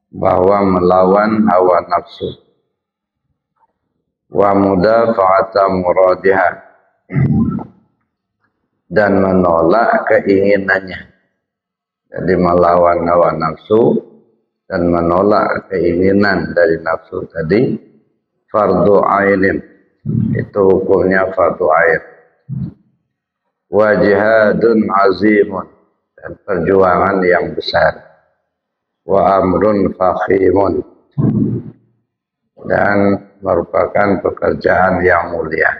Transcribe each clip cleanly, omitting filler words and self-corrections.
bahwa melawan hawa nafsu wa mudafa'ata muradiha dan menolak keinginannya. Jadi melawan hawa nafsu dan menolak keinginan dari nafsu tadi fardu ainin, itu hukumnya fardu ain. Wa jihadun azimun, dan perjuangan yang besar. Wa amrun fakhimun, dan merupakan pekerjaan yang mulia.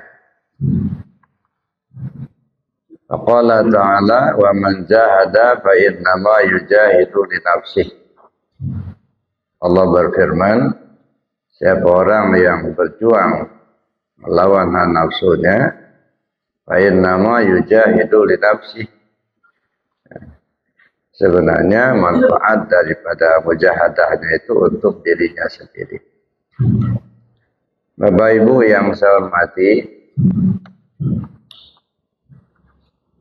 Faqala ta'ala wa man jahada fa innama yujahidu li nafsihi. Allah berfirman, siapa orang yang berjuang melawan hawa nafsunya, fa innama yujahidu li nafsihi. Sebenarnya manfaat daripada mujahadahnya itu untuk dirinya sendiri. Bapak Ibu yang saya hormati,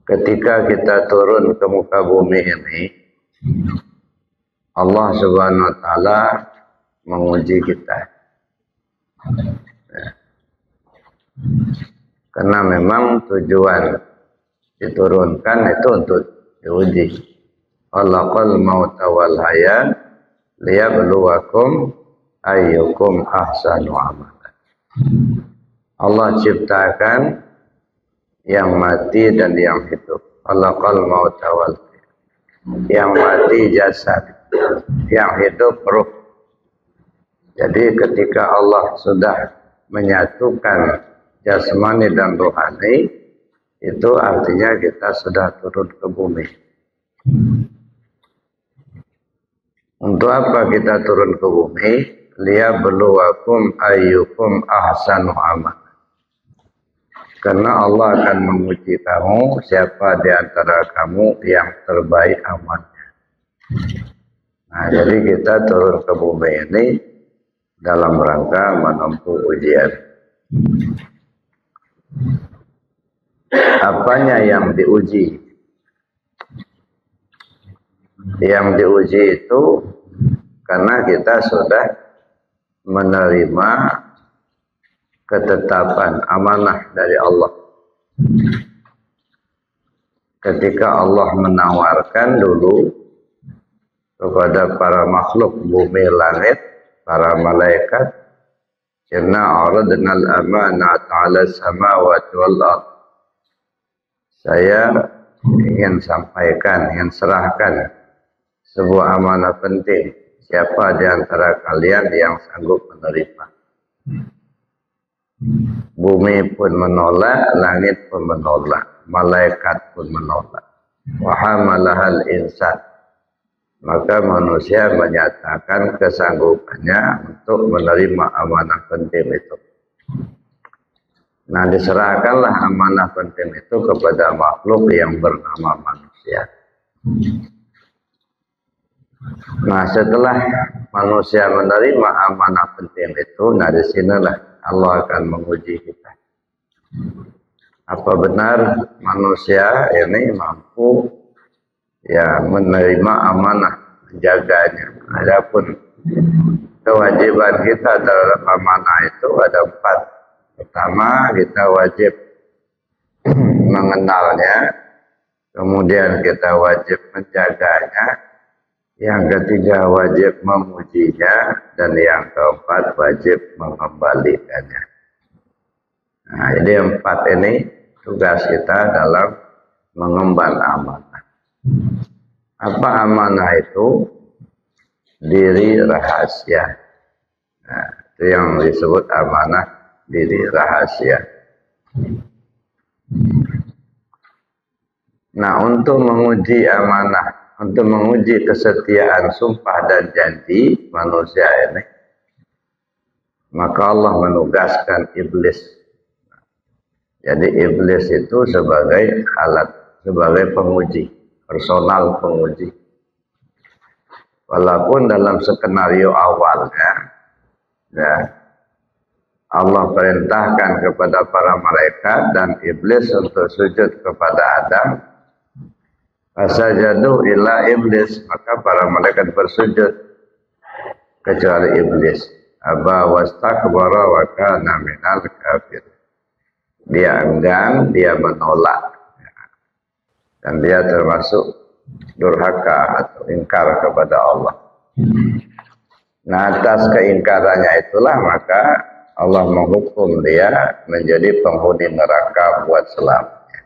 ketika kita turun ke muka bumi ini, Allah Subhanahu wa Ta'ala menguji kita. Karena memang tujuan diturunkan itu untuk diuji. Khalaqal mauta wal hayat liyabluwakum ayyukum ahsanu amala. Allah ciptakan yang mati dan yang hidup. Khalaqal mauta wal hayat. Yang mati jasad, yang hidup ruh. Jadi ketika Allah sudah menyatukan jasmani dan rohani, itu artinya kita sudah turun ke bumi. Untuk apa kita turun ke bumi? Liyabluwakum ayyukum ahsanu amal. Karena Allah akan menguji kamu, siapa di antara kamu yang terbaik amalnya. Nah, jadi kita turun ke bumi ini dalam rangka menempuh ujian. Apanya yang diuji? Yang diuji itu karena kita sudah menerima ketetapan amanah dari Allah. Ketika Allah menawarkan dulu kepada para makhluk bumi langit, para malaikat, inna aradna al-amanata 'ala samawati wal ardh. Saya ingin sampaikan, ingin serahkan sebuah amanah penting. Siapa di antara kalian yang sanggup menerima? Bumi pun menolak, langit pun menolak, malaikat pun menolak. Wa hamalahal insan. Maka manusia menyatakan kesanggupannya untuk menerima amanah penting itu. Nah, diserahkanlah amanah penting itu kepada makhluk yang bernama manusia. Nah, setelah manusia menerima amanah penting itu, nah disinilah Allah akan menguji kita. Apa benar manusia ini mampu ya menerima amanah, menjaganya? Adapun kewajiban kita terhadap amanah itu ada 4. Pertama, kita wajib mengenalnya, kemudian kita wajib menjaganya, yang ketiga wajib memujinya, dan yang keempat wajib mengembalikannya. Nah, jadi 4 ini tugas kita dalam mengemban amanah. Apa amanah itu? Diri rahasia. Nah, itu yang disebut amanah diri rahasia. Nah, untuk menguji amanah, untuk menguji kesetiaan sumpah dan janji manusia ini, maka Allah menugaskan iblis. Jadi iblis itu sebagai alat, sebagai penguji, personal penguji. Walaupun dalam skenario awalnya, ya, Allah perintahkan kepada para malaikat dan iblis untuk sujud kepada Adam. Fasajadu illa iblis, maka para malaikat bersujud. kecuali iblis. Aba wastakbara wa kana minal kafir. Dia enggan, dia menolak, dan dia termasuk durhaka atau ingkar kepada Allah. Nah, atas keingkarannya itulah maka Allah menghukum dia menjadi penghuni neraka buat selamanya.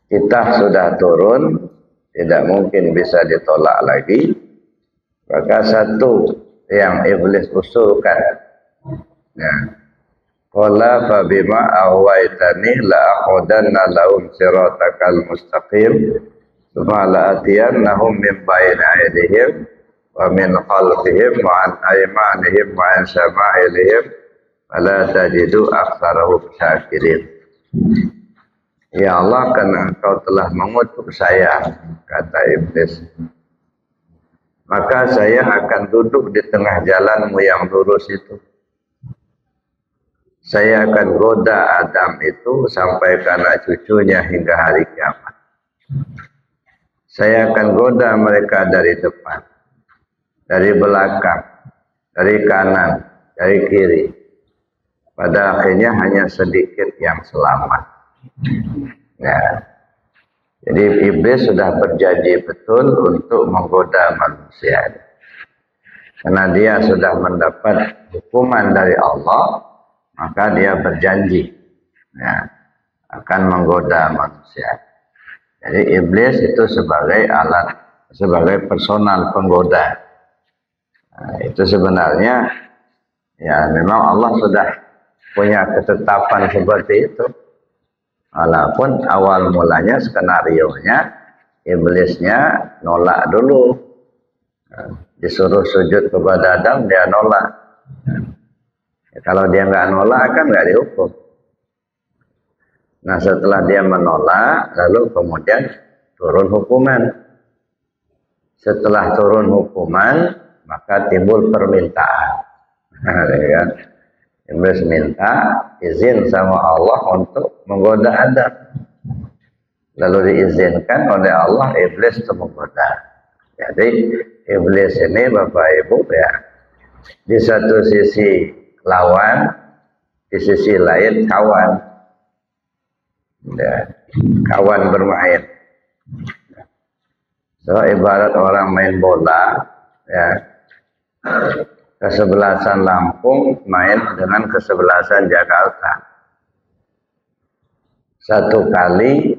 Kita sudah turun, tidak mungkin bisa ditolak lagi. Maka satu yang iblis usulkan, ya, qala fa bima awaitani la aqudanna lahum siratakal mustaqim thumma la atiyannahum min bayni aydihim wa min khalfihim wa an aymanihim wa an shama'ilihim fala tajidu aktsarahum syakirin. Ya Allah, karena Engkau telah mengutuk saya, kata iblis, maka saya akan duduk di tengah jalanmu yang lurus itu. Saya akan goda Adam itu sampai ke anak cucunya hingga hari kiamat. Saya akan goda mereka dari depan, dari belakang, dari kanan, dari kiri. Pada akhirnya hanya sedikit yang selamat. Ya. Jadi iblis sudah berjanji betul untuk menggoda manusia. Karena dia sudah mendapat hukuman dari Allah, maka dia berjanji, ya, akan menggoda manusia. Jadi iblis itu sebagai alat, sebagai personal penggoda. Nah, itu sebenarnya ya memang Allah sudah punya ketetapan seperti itu. Walaupun awal mulanya skenarionya iblisnya nolak dulu. Disuruh sujud kepada Adam, dia nolak. Ya, kalau dia nggak nolak kan nggak dihukum. Nah, setelah dia menolak, lalu kemudian turun hukuman. Setelah turun hukuman, maka timbul permintaan. Ya. Iblis minta izin sama Allah untuk menggoda Adam. Lalu diizinkan oleh Allah iblis untuk menggoda. Jadi iblis ini Bapak Ibu ya, di satu sisi lawan, di sisi lain kawan. Ya, kawan bermain. So ibarat orang main bola, ya. Kesebelasan Lampung main dengan kesebelasan Jakarta. Satu kali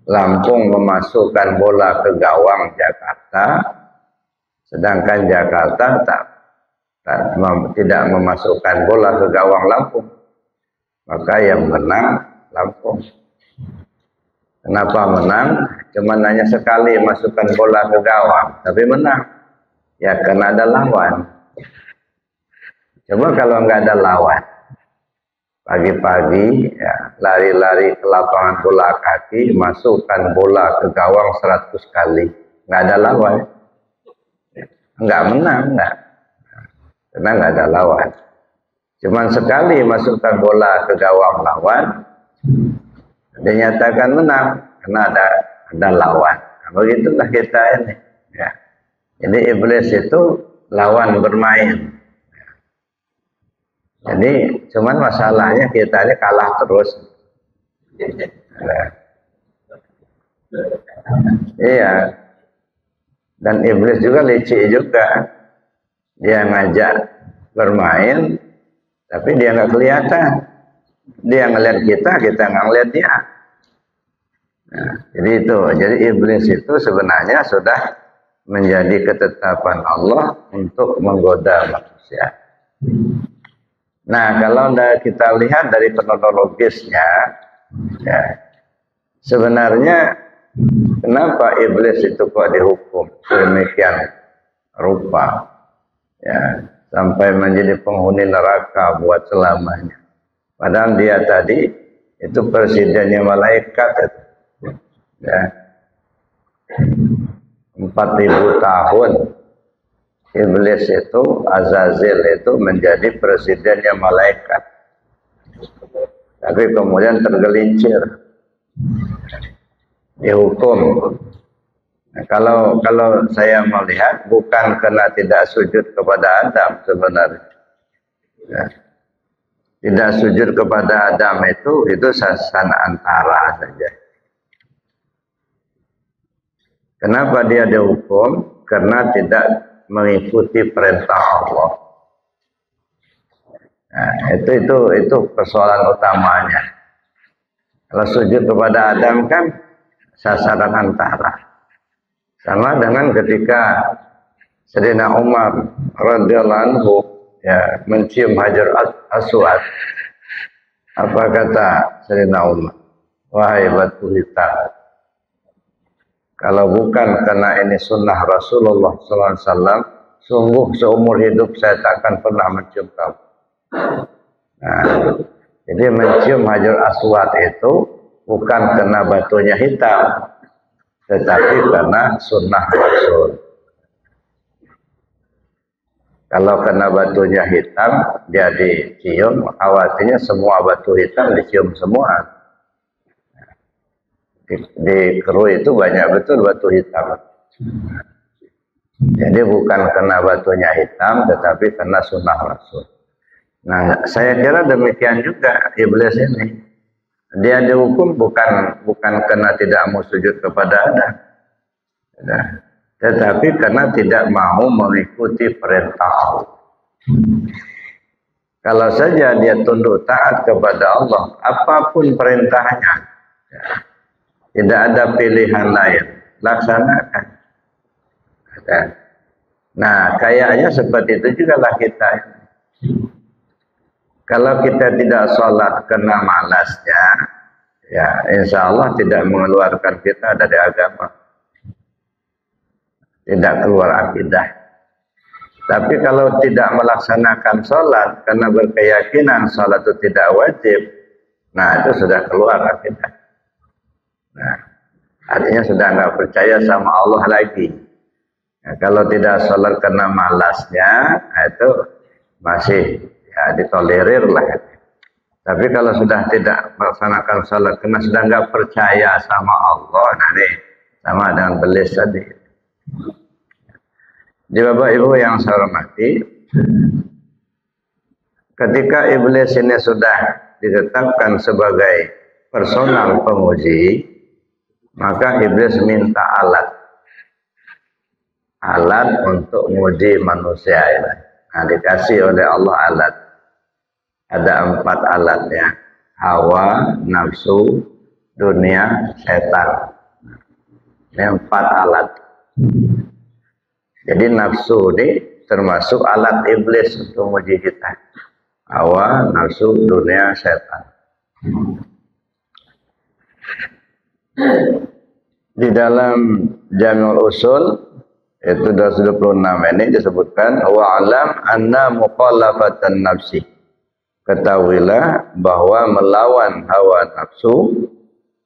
Lampung memasukkan bola ke gawang Jakarta, sedangkan Jakarta tidak memasukkan bola ke gawang Lampung. Maka yang menang Lampung. Kenapa menang? Cuma hanya sekali masukkan bola ke gawang, tapi menang. Ya karena ada lawan. Coba kalau nggak ada lawan, pagi-pagi ya, lari-lari ke lapangan bola kaki, masukkan bola ke gawang 100 kali, nggak ada lawan, nggak menang, nggak, karena nggak ada lawan. Cuman sekali masukkan bola ke gawang lawan, dinyatakan menang karena ada lawan. Nah, begitulah kita ini. Ya. Jadi iblis itu lawan bermain. Jadi cuman masalahnya kita ini kalah terus. Iya. Dan iblis juga licik juga. Dia ngajak bermain, tapi dia nggak kelihatan. Dia ngeliat kita nggak ngeliat dia. Nah, jadi itu. Jadi iblis itu sebenarnya sudah menjadi ketetapan Allah untuk menggoda manusia. Nah, kalau kita lihat dari kronologisnya, ya, sebenarnya kenapa iblis itu kok dihukum sedemikian rupa, ya, sampai menjadi penghuni neraka buat selamanya. Padahal dia tadi itu presidennya malaikat, ya. 4.000 tahun iblis itu, Azazil itu menjadi presidennya malaikat. Tapi kemudian tergelincir, dihukum. Nah, kalau saya melihat bukan karena tidak sujud kepada Adam sebenarnya. Ya. Tidak sujud kepada Adam itu sasana antara saja. Kenapa dia dihukum? Karena tidak mengikuti perintah Allah. Nah, itu persoalan utamanya. Kalau sujud kepada Adam kan sasaran antara. Sama dengan ketika Sayyidina Umar radhiyallahu anhu ya mencium Hajar Aswad. Apa kata Sayyidina Umar? Wahai batu hitam, kalau bukan karena ini sunnah Rasulullah SAW, sungguh seumur hidup saya tak akan pernah mencium kamu. Nah, jadi mencium Hajar Aswad itu bukan karena batunya hitam, tetapi karena sunnah Rasul. Kalau kena batunya hitam, dia dicium, khawatirnya semua batu hitam dicium semua. Di Keru itu banyak betul batu hitam. Jadi bukan kena batunya hitam, tetapi kena sunnah Rasul. Nah, saya kira demikian juga iblis ini. Dia dihukum bukan karena tidak mau sujud kepada Adam. Nah, tetapi karena tidak mau mengikuti perintah Allah. Kalau saja dia tunduk taat kepada Allah, apapun perintahnya, ya, tidak ada pilihan lain, laksanakan. Ya. Nah, kayaknya seperti itu juga lah kita. Kalau kita tidak sholat karena malasnya, ya insya Allah tidak mengeluarkan kita dari agama. Tidak keluar akidah. Tapi kalau tidak melaksanakan sholat karena berkeyakinan sholat itu tidak wajib, nah itu sudah keluar akidah. Nah, artinya sudah nggak percaya sama Allah lagi. Nah, kalau tidak sholat karena malasnya, nah itu masih ya ditolerir lah. Tapi kalau sudah tidak melaksanakan sholat karena sudah nggak percaya sama Allah, nah ini sama dengan belis tadi. Jadi Bapak Ibu yang saya hormati, ketika iblis ini sudah ditetapkan sebagai personal penguji, maka iblis minta alat untuk menguji manusia ini. Nah, dikasih oleh Allah alat. Ada 4 alatnya: hawa, nafsu, dunia, setan. Ini 4 alat. Jadi nafsu ini termasuk alat iblis untuk menguji kita. Hawa, nafsu, dunia, setan. Di dalam Jami'ul Usul itu 226 ini disebutkan wa'alam anna muqallafatan nafsi. Ketahuilah bahwa melawan hawa nafsu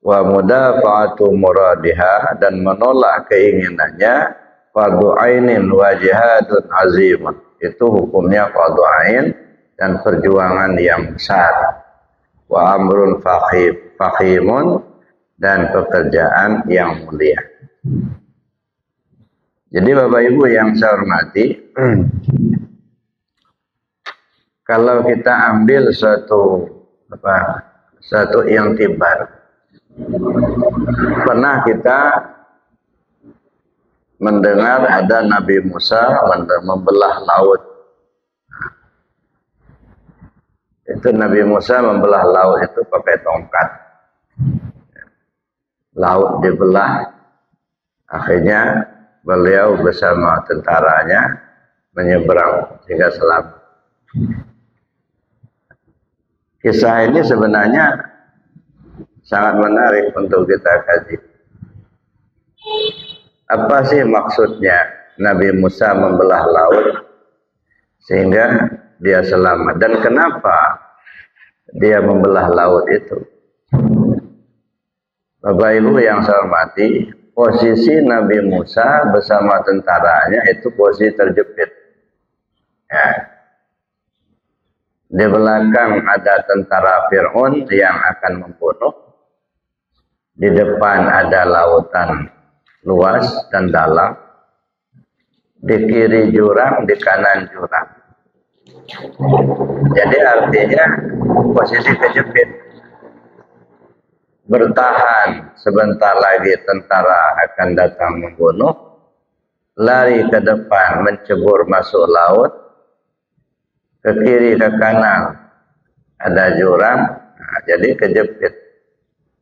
wa mudafa'atu muradiha dan menolak keinginannya fardu ainin wa jihadun azimun. Itu hukumnya fardu ain dan perjuangan yang besar. Wa amrun fahimun dan pekerjaan yang mulia. Jadi Bapak Ibu yang saya hormati, kalau kita ambil suatu intibar, pernah kita mendengar ada Nabi Musa membelah laut. Itu Nabi Musa membelah laut itu pakai tongkat. Laut dibelah, akhirnya beliau bersama tentaranya menyeberang hingga selamat. Kisah ini sebenarnya sangat menarik untuk kita kaji. Apa sih maksudnya Nabi Musa membelah laut sehingga dia selamat? Dan kenapa dia membelah laut itu? Bapak Ibu yang saya hormati, posisi Nabi Musa bersama tentaranya itu posisi terjepit. Ya. Di belakang ada tentara Fir'aun yang akan membunuh. Di depan ada lautan luas dan dalam, di kiri jurang, di kanan jurang. Jadi artinya posisi kejepit. Bertahan, sebentar lagi tentara akan datang membunuh. Lari ke depan, mencebur masuk laut. Ke kiri, ke kanan ada jurang. Nah, jadi kejepit.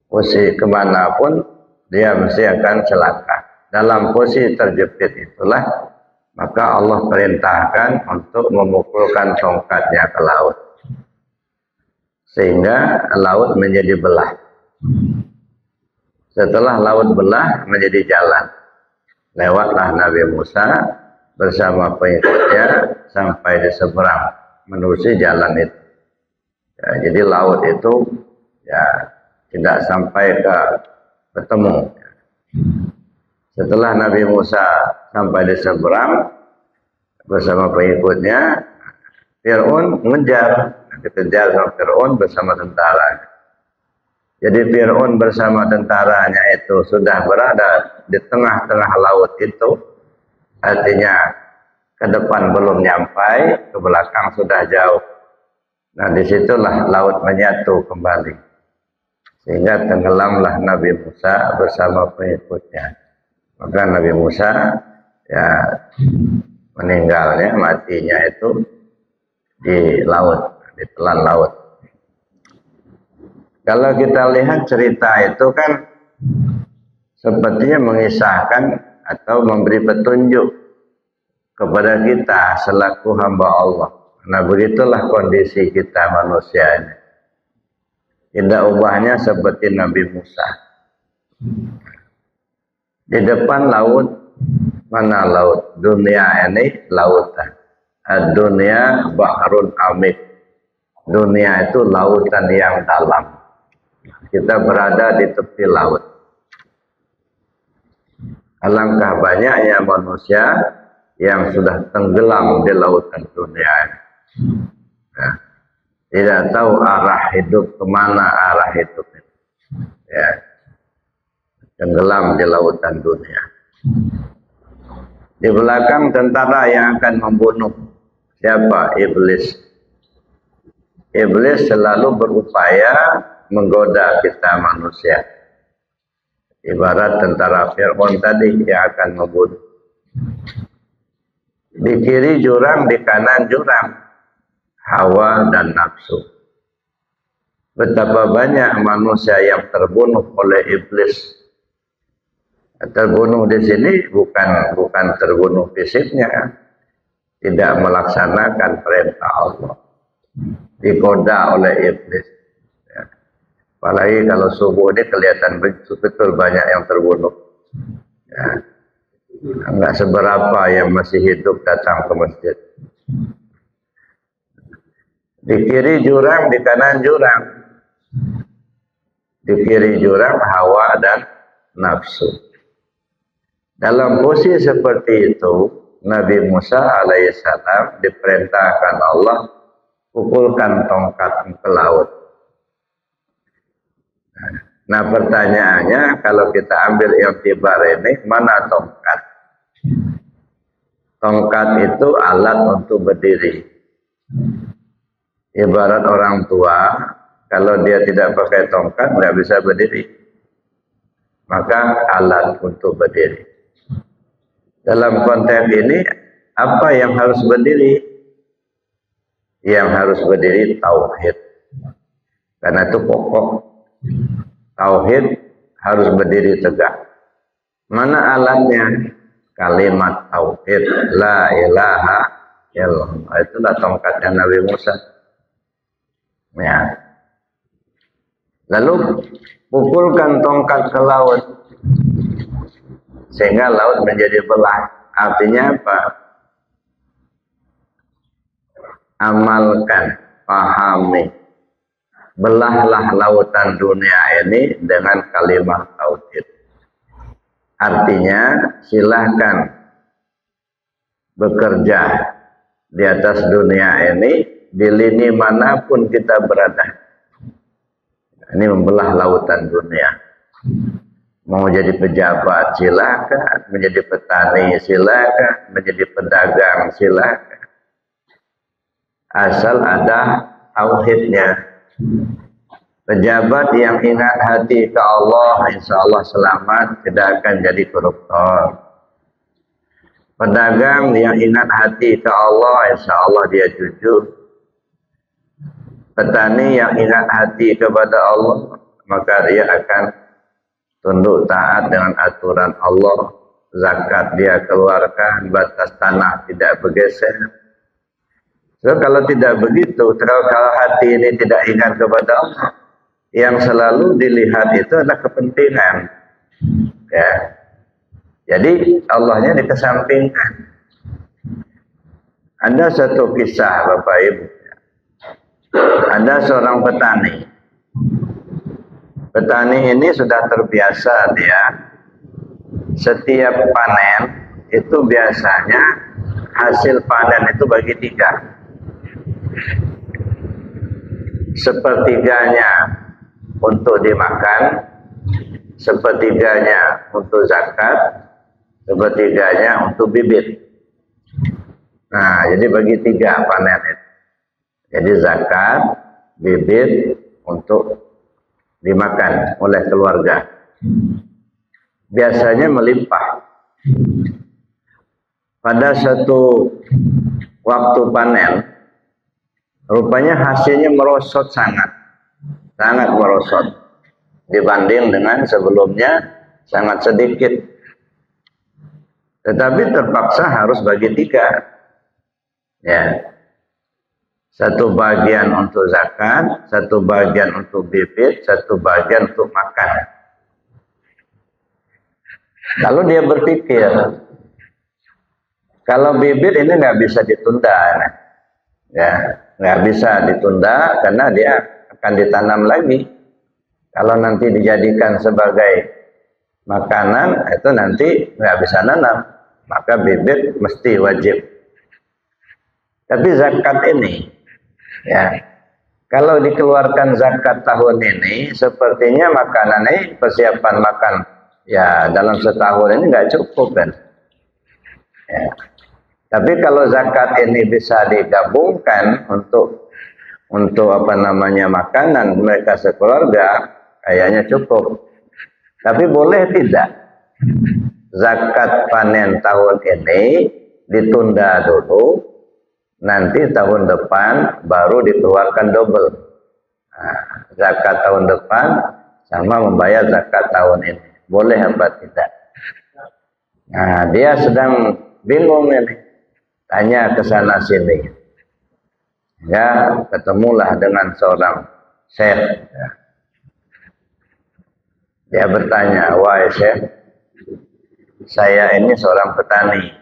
Posisi kemanapun dia mesti akan celaka. Dalam posisi terjepit itulah maka Allah perintahkan untuk memukulkan tongkatnya ke laut. Sehingga laut menjadi belah. Setelah laut belah menjadi jalan. Lewatlah Nabi Musa bersama pengikutnya sampai di seberang menerusi jalan itu. Ya, jadi laut itu ya tidak sampai ke bertemu. Setelah Nabi Musa sampai di seberang bersama pengikutnya, Fir'aun mengejar, dikejar sama Fir'aun bersama tentara. Jadi Fir'aun bersama tentaranya itu sudah berada di tengah-tengah laut itu, artinya ke depan belum nyampai, ke belakang sudah jauh. Nah disitulah laut menyatu kembali, sehingga tenggelamlah Nabi Musa bersama pengikutnya. Maka Nabi Musa ya meninggalnya, matinya itu di laut, di telan laut. Kalau kita lihat cerita itu kan sepertinya mengisahkan atau memberi petunjuk kepada kita selaku hamba Allah. Nah begitulah kondisi kita manusia ini. Tidak ubahnya seperti Nabi Musa. Di depan laut, mana laut? Dunia ini lautan. Dunia bahrun amik. Dunia itu lautan yang dalam. Kita berada di tepi laut. Alangkah banyaknya manusia yang sudah tenggelam di lautan dunia. Nah, tidak tahu arah hidup, kemana arah hidup. Ya, tenggelam di lautan dunia. Di belakang tentara yang akan membunuh. Siapa? Iblis. Iblis selalu berupaya menggoda kita manusia. Ibarat tentara Fir'aun tadi yang akan membunuh. Di kiri jurang, di kanan jurang. Hawa dan nafsu. Betapa banyak manusia yang terbunuh oleh iblis. Terbunuh di sini bukan terbunuh fisiknya. Tidak melaksanakan perintah Allah. Digoda oleh iblis. Apalagi kalau subuh ini kelihatan betul banyak yang terbunuh. Ya. Enggak seberapa yang masih hidup datang ke masjid. Di kiri jurang, di kanan jurang. Di kiri jurang hawa dan nafsu. Dalam posisi seperti itu, Nabi Musa alaihissalam diperintahkan Allah pukulkan tongkat ke laut. Nah pertanyaannya, kalau kita ambil iktibar ini, mana tongkat? Tongkat itu alat untuk berdiri. Ibarat orang tua, kalau dia tidak pakai tongkat, tidak bisa berdiri. Maka alat untuk berdiri. Dalam konteks ini, apa yang harus berdiri? Yang harus berdiri tauhid. Karena itu pokok. Tauhid harus berdiri tegak. Mana alatnya? Kalimat tauhid. La ilaha illallah. Itulah tongkatnya Nabi Musa. Ya. Lalu pukulkan tongkat ke laut. Sehingga laut menjadi belah. Artinya apa? Amalkan, pahami. Belahlah lautan dunia ini dengan kalimat tauhid. Artinya silahkan bekerja di atas dunia ini di lini manapun kita berada. Ini membelah lautan dunia. Mau jadi pejabat silakan, menjadi petani silakan, menjadi pedagang silakan. Asal ada tauhidnya. Pejabat yang ingat hati ke Allah, insya Allah selamat, tidak akan jadi koruptor. Pedagang yang ingat hati ke Allah, insya Allah dia jujur. Petani yang ingat hati kepada Allah, maka dia akan tunduk taat dengan aturan Allah. Zakat dia keluarkan, batas tanah tidak bergeser. So, kalau tidak begitu, kalau hati ini tidak ingat kepada Allah, yang selalu dilihat itu adalah kepentingan. Ya. Jadi Allahnya dikesampingkan. Ada satu kisah Bapak Ibu. Ada seorang petani. Petani ini sudah terbiasa dia setiap panen itu biasanya hasil panen itu bagi 3. Sepertiganya untuk dimakan, sepertiganya untuk zakat, sepertiganya untuk bibit. Nah, jadi bagi 3 panen itu. Jadi zakat, bibit untuk dimakan oleh keluarga. Biasanya melimpah. Pada satu waktu panen, rupanya hasilnya merosot sangat merosot. Dibanding dengan sebelumnya sangat sedikit. Tetapi terpaksa harus bagi 3. Ya. Satu bagian untuk zakat, satu bagian untuk bibit, satu bagian untuk makan. Lalu dia berpikir, kalau bibit ini nggak bisa ditunda, ya, nggak bisa ditunda karena dia akan ditanam lagi. Kalau nanti dijadikan sebagai makanan, itu nanti nggak bisa nanam, maka bibit mesti wajib. Tapi zakat ini, ya, kalau dikeluarkan zakat tahun ini, sepertinya makanan ini persiapan makan, ya dalam setahun ini nggak cukup kan. Ya. Tapi kalau zakat ini bisa digabungkan untuk makanan mereka sekeluarga, kayaknya cukup. Tapi boleh tidak zakat panen tahun ini ditunda dulu, nanti tahun depan baru dikeluarkan double. Nah, zakat tahun depan sama membayar zakat tahun ini. Boleh apa tidak? Nah, dia sedang bingung ini. Tanya ke sana sini. Ya, ketemulah dengan seorang syekh. Ya. Dia bertanya, wahai syekh, saya ini seorang petani.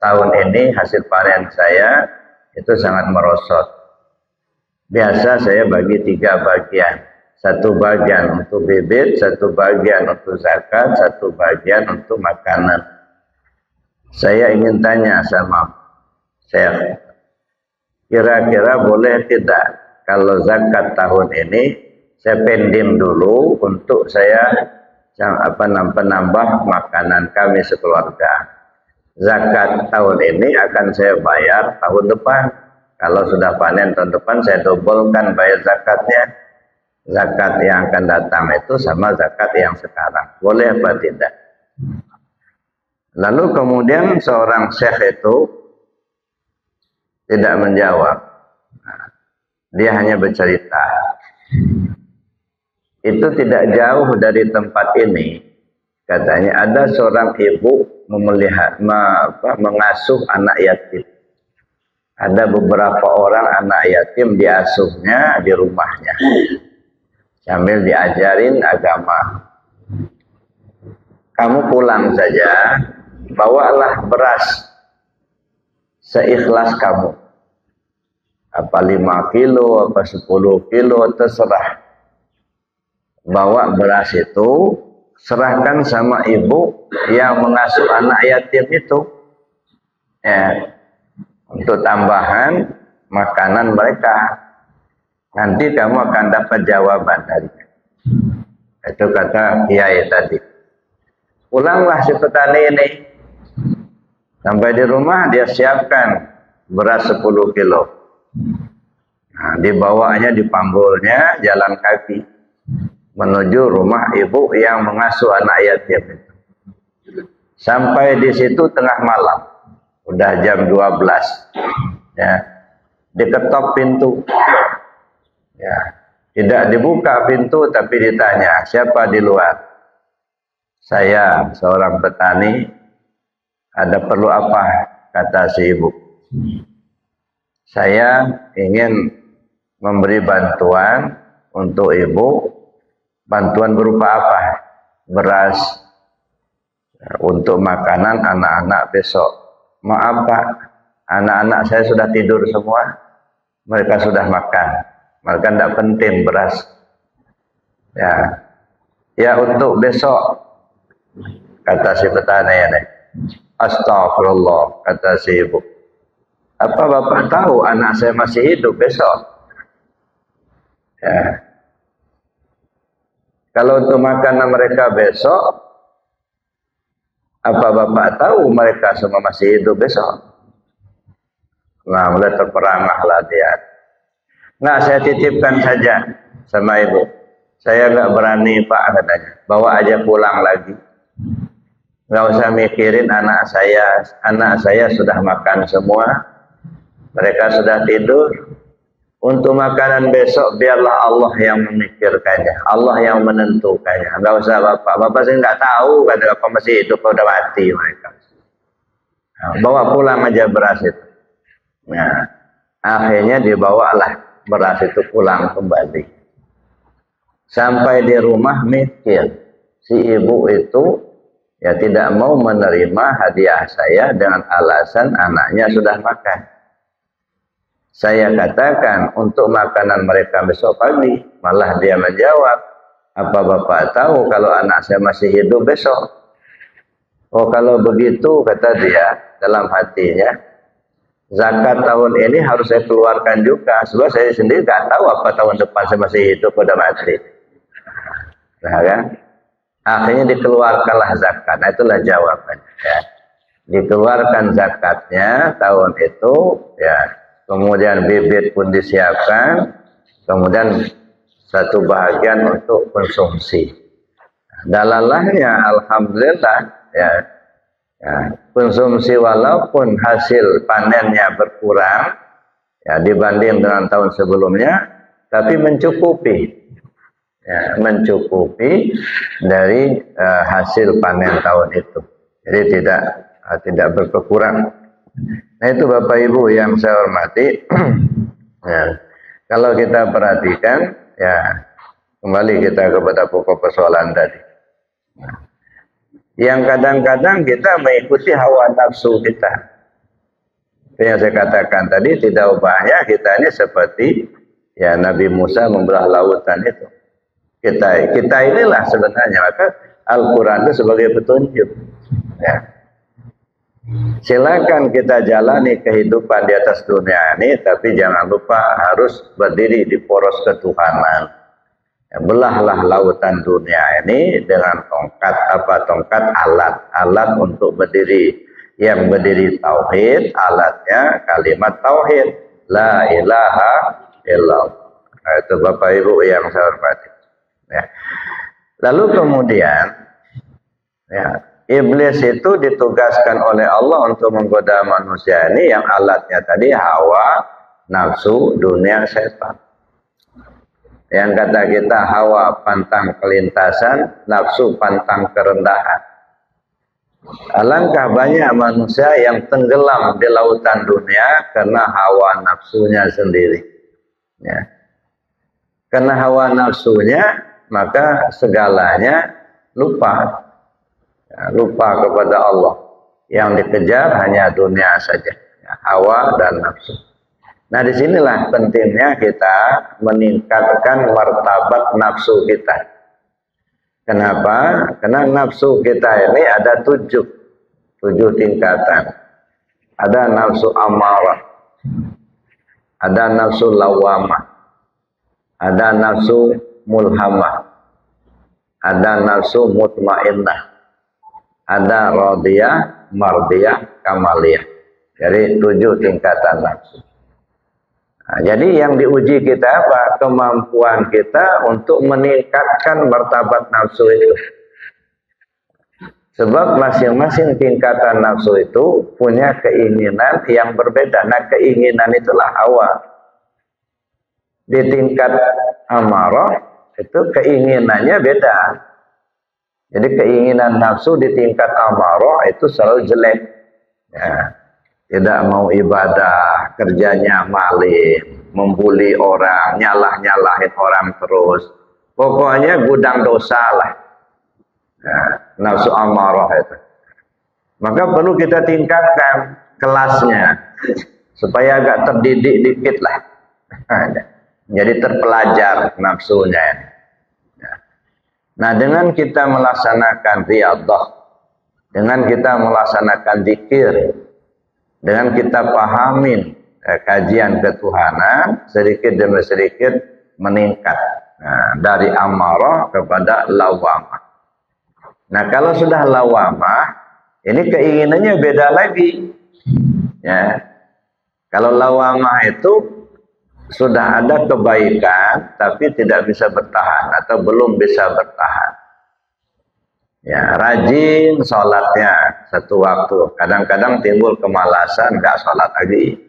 Tahun ini hasil panen saya itu sangat merosot. Biasa saya bagi 3 bagian. Satu bagian untuk bibit, satu bagian untuk zakat, satu bagian untuk makanan. Saya ingin tanya sama Syekh, kira-kira boleh tidak kalau zakat tahun ini saya pending dulu untuk saya penambah makanan kami sekeluarga. Zakat tahun ini akan saya bayar tahun depan. Kalau sudah panen tahun depan saya dobelkan bayar zakatnya. Zakat yang akan datang itu sama zakat yang sekarang. Boleh apa tidak? Lalu kemudian seorang syekh itu tidak menjawab. Dia hanya bercerita. Itu tidak jauh dari tempat ini. Katanya ada seorang ibu mengasuh anak yatim. Ada beberapa orang anak yatim diasuhnya di rumahnya. Sambil diajarin agama. Kamu pulang saja, bawalah beras seikhlas kamu. Apa 5 kilo, apa 10 kilo, terserah. Bawa beras itu, serahkan sama ibu yang mengasuh anak yatim itu. Ya, untuk tambahan makanan mereka. Nanti kamu akan dapat jawaban dari itu kata kiai tadi. Pulanglah si petani ini. Sampai di rumah dia siapkan beras 10 kilo. Nah, dibawanya di panggulnya jalan kaki menuju rumah ibu yang mengasuh anak yatim. Sampai di situ tengah malam, udah jam 12. Ya, diketok pintu. Ya, tidak dibuka pintu tapi ditanya, siapa di luar? Saya, seorang petani. Ada perlu apa? Kata si ibu. Saya ingin memberi bantuan untuk ibu. Bantuan berupa apa? Beras untuk makanan anak-anak besok. Maaf Pak, anak-anak saya sudah tidur semua. Mereka sudah makan. Mereka tidak penting beras. Ya untuk besok. Kata si petani ini. Astagfirullah, kata si ibu. Apa Bapak tahu anak saya masih hidup besok? Ya. Kalau untuk makanan mereka besok, apa Bapak tahu mereka semua masih hidup besok? Nah, mulai terperangahlah dia. Nah, saya titipkan saja sama ibu. Saya nggak berani Pak, katanya. Bawa aja pulang lagi. Nggak usah mikirin anak saya sudah makan semua, mereka sudah tidur. Untuk makanan besok biarlah Allah yang memikirkannya, Allah yang menentukannya. Nggak usah bapak sih nggak tahu kata bapak masih hidup atau udah mati mereka. Nah, bawa pulang aja beras itu. Nah, akhirnya dibawalah beras itu pulang kembali. Sampai di rumah mikir si ibu itu ya tidak mau menerima hadiah saya dengan alasan anaknya sudah makan. Saya katakan untuk makanan mereka besok pagi. Malah dia menjawab, apa Bapak tahu kalau anak saya masih hidup besok? Oh kalau begitu, kata dia dalam hatinya, zakat tahun ini harus saya keluarkan juga. Sebab saya sendiri tidak tahu apa tahun depan saya masih hidup atau mati. Nah kan? Akhirnya dikeluarkanlah zakat. Nah, itulah jawabannya. Ya. Dikeluarkan zakatnya tahun itu, ya. Kemudian bibit pun disiapkan, kemudian satu bahagian untuk konsumsi. Dalalahnya, alhamdulillah, ya. Konsumsi walaupun hasil panennya berkurang, ya dibanding dengan tahun sebelumnya, tapi mencukupi. Ya, mencukupi dari hasil panen tahun itu. Jadi tidak berkurang. Nah itu Bapak Ibu yang saya hormati. Ya, kalau kita perhatikan, ya kembali kita kepada pokok persoalan tadi. Nah, yang kadang-kadang kita mengikuti hawa nafsu kita. Itu yang saya katakan tadi, tidak ubahnya kita ini seperti ya Nabi Musa membelah lautan itu. Kita inilah sebenarnya, maka Al-Quran itu sebagai petunjuk. Ya. Silakan kita jalani kehidupan di atas dunia ini, tapi jangan lupa harus berdiri di poros ketuhanan. Ya, belahlah lautan dunia ini dengan tongkat alat untuk berdiri. Yang berdiri tauhid, alatnya kalimat tauhid, la ilaha illallah. Nah, itu Bapak Ibu yang saya hormati. Ya. Lalu kemudian ya, iblis itu ditugaskan oleh Allah untuk menggoda manusia ini yang alatnya tadi hawa, nafsu, dunia, setan. Yang kata kita hawa pantang kelintasan, nafsu pantang kerendahan. Alangkah banyak manusia yang tenggelam di lautan dunia karena hawa nafsunya sendiri. Ya. Karena hawa nafsunya maka segalanya lupa. Ya, lupa kepada Allah. Yang dikejar hanya dunia saja. Ya, hawa dan nafsu. Nah disinilah pentingnya kita meningkatkan martabat nafsu kita. Kenapa? Karena nafsu kita ini ada tujuh tingkatan. Ada nafsu amarah. Ada nafsu lawamah. Ada nafsu mulhamah, ada nafsu mutmainnah, ada radiyah, mardiyah, kamaliyah. Jadi 7 tingkatan nafsu. Nah, jadi yang diuji kita apa? Kemampuan kita untuk meningkatkan martabat nafsu itu. Sebab masing-masing tingkatan nafsu itu punya keinginan yang berbeda. Nah, keinginan itulah hawa. Di tingkat amarah itu keinginannya beda. Jadi keinginan nafsu di tingkat amarah itu selalu jelek. Ya, tidak mau ibadah, kerjanya maling, membuli orang, nyalah-nyalahin orang terus. Pokoknya gudang dosa lah. Ya, nafsu amarah itu. Maka perlu kita tingkatkan kelasnya supaya agak terdidik dikit lah. Jadi terpelajar nafsunya. Nah, dengan kita melaksanakan riyadhah, dengan kita melaksanakan zikir, dengan kita pahamin kajian ketuhanan, sedikit demi sedikit meningkat. Nah, dari amarah kepada lawamah. Nah, kalau sudah lawamah, ini keinginannya beda lagi. Ya. Kalau lawamah itu sudah ada kebaikan tapi tidak bisa bertahan atau belum bisa bertahan. Ya, rajin sholatnya satu waktu. Kadang-kadang timbul kemalasan, nggak sholat lagi.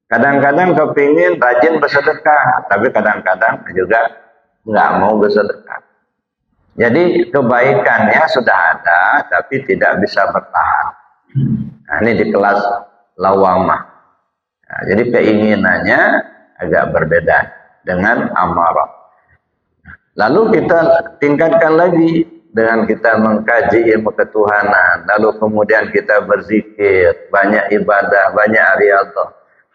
Kadang-kadang kepingin rajin bersedekah, tapi kadang-kadang juga nggak mau bersedekah. Jadi kebaikannya sudah ada tapi tidak bisa bertahan. Nah, ini di kelas lawamah. Nah, jadi keinginannya agak berbeda dengan amarah. Lalu kita tingkatkan lagi dengan kita mengkaji ilmu ketuhanan. Lalu kemudian kita berzikir, banyak ibadah, banyak riyadhah,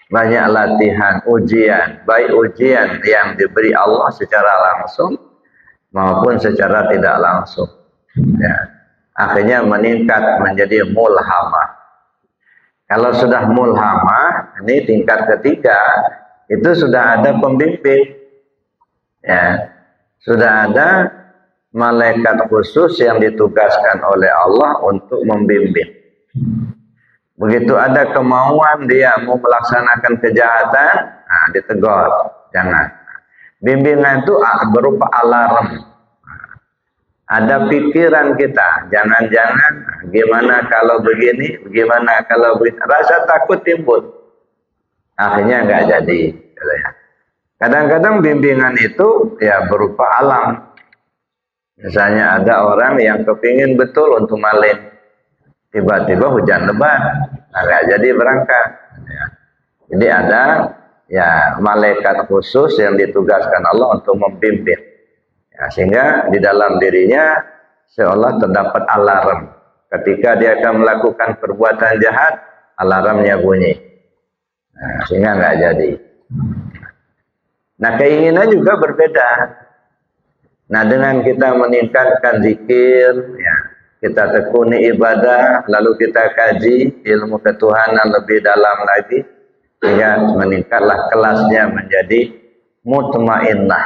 banyak latihan, ujian. Baik ujian yang diberi Allah secara langsung maupun secara tidak langsung. Ya. Akhirnya meningkat menjadi mulhamah. Kalau sudah mulhamah, ini tingkat ketiga, itu sudah ada pembimbing. Ya. Sudah ada malaikat khusus yang ditugaskan oleh Allah untuk membimbing. Begitu ada kemauan dia mau melaksanakan kejahatan, nah ditegur, jangan. Bimbingan itu berupa alarm. Ada pikiran kita, jangan-jangan gimana kalau begini, gimana kalau begini. Rasa takut timbul. Akhirnya nggak jadi. Kadang-kadang bimbingan itu ya berupa alam. Misalnya ada orang yang kepingin betul untuk maling. Tiba-tiba hujan lebat, nah, nggak jadi berangkat. Ya. Jadi ada ya malaikat khusus yang ditugaskan Allah untuk membimbing. Ya, sehingga di dalam dirinya seolah terdapat alarm. Ketika dia akan melakukan perbuatan jahat, alarmnya bunyi. Nah, sehingga nggak jadi. Nah, keinginan juga berbeda. Nah, dengan kita meningkatkan zikir, ya, kita tekuni ibadah, lalu kita kaji ilmu ketuhanan lebih dalam lagi, sehingga meningkatlah kelasnya menjadi mutmainnah.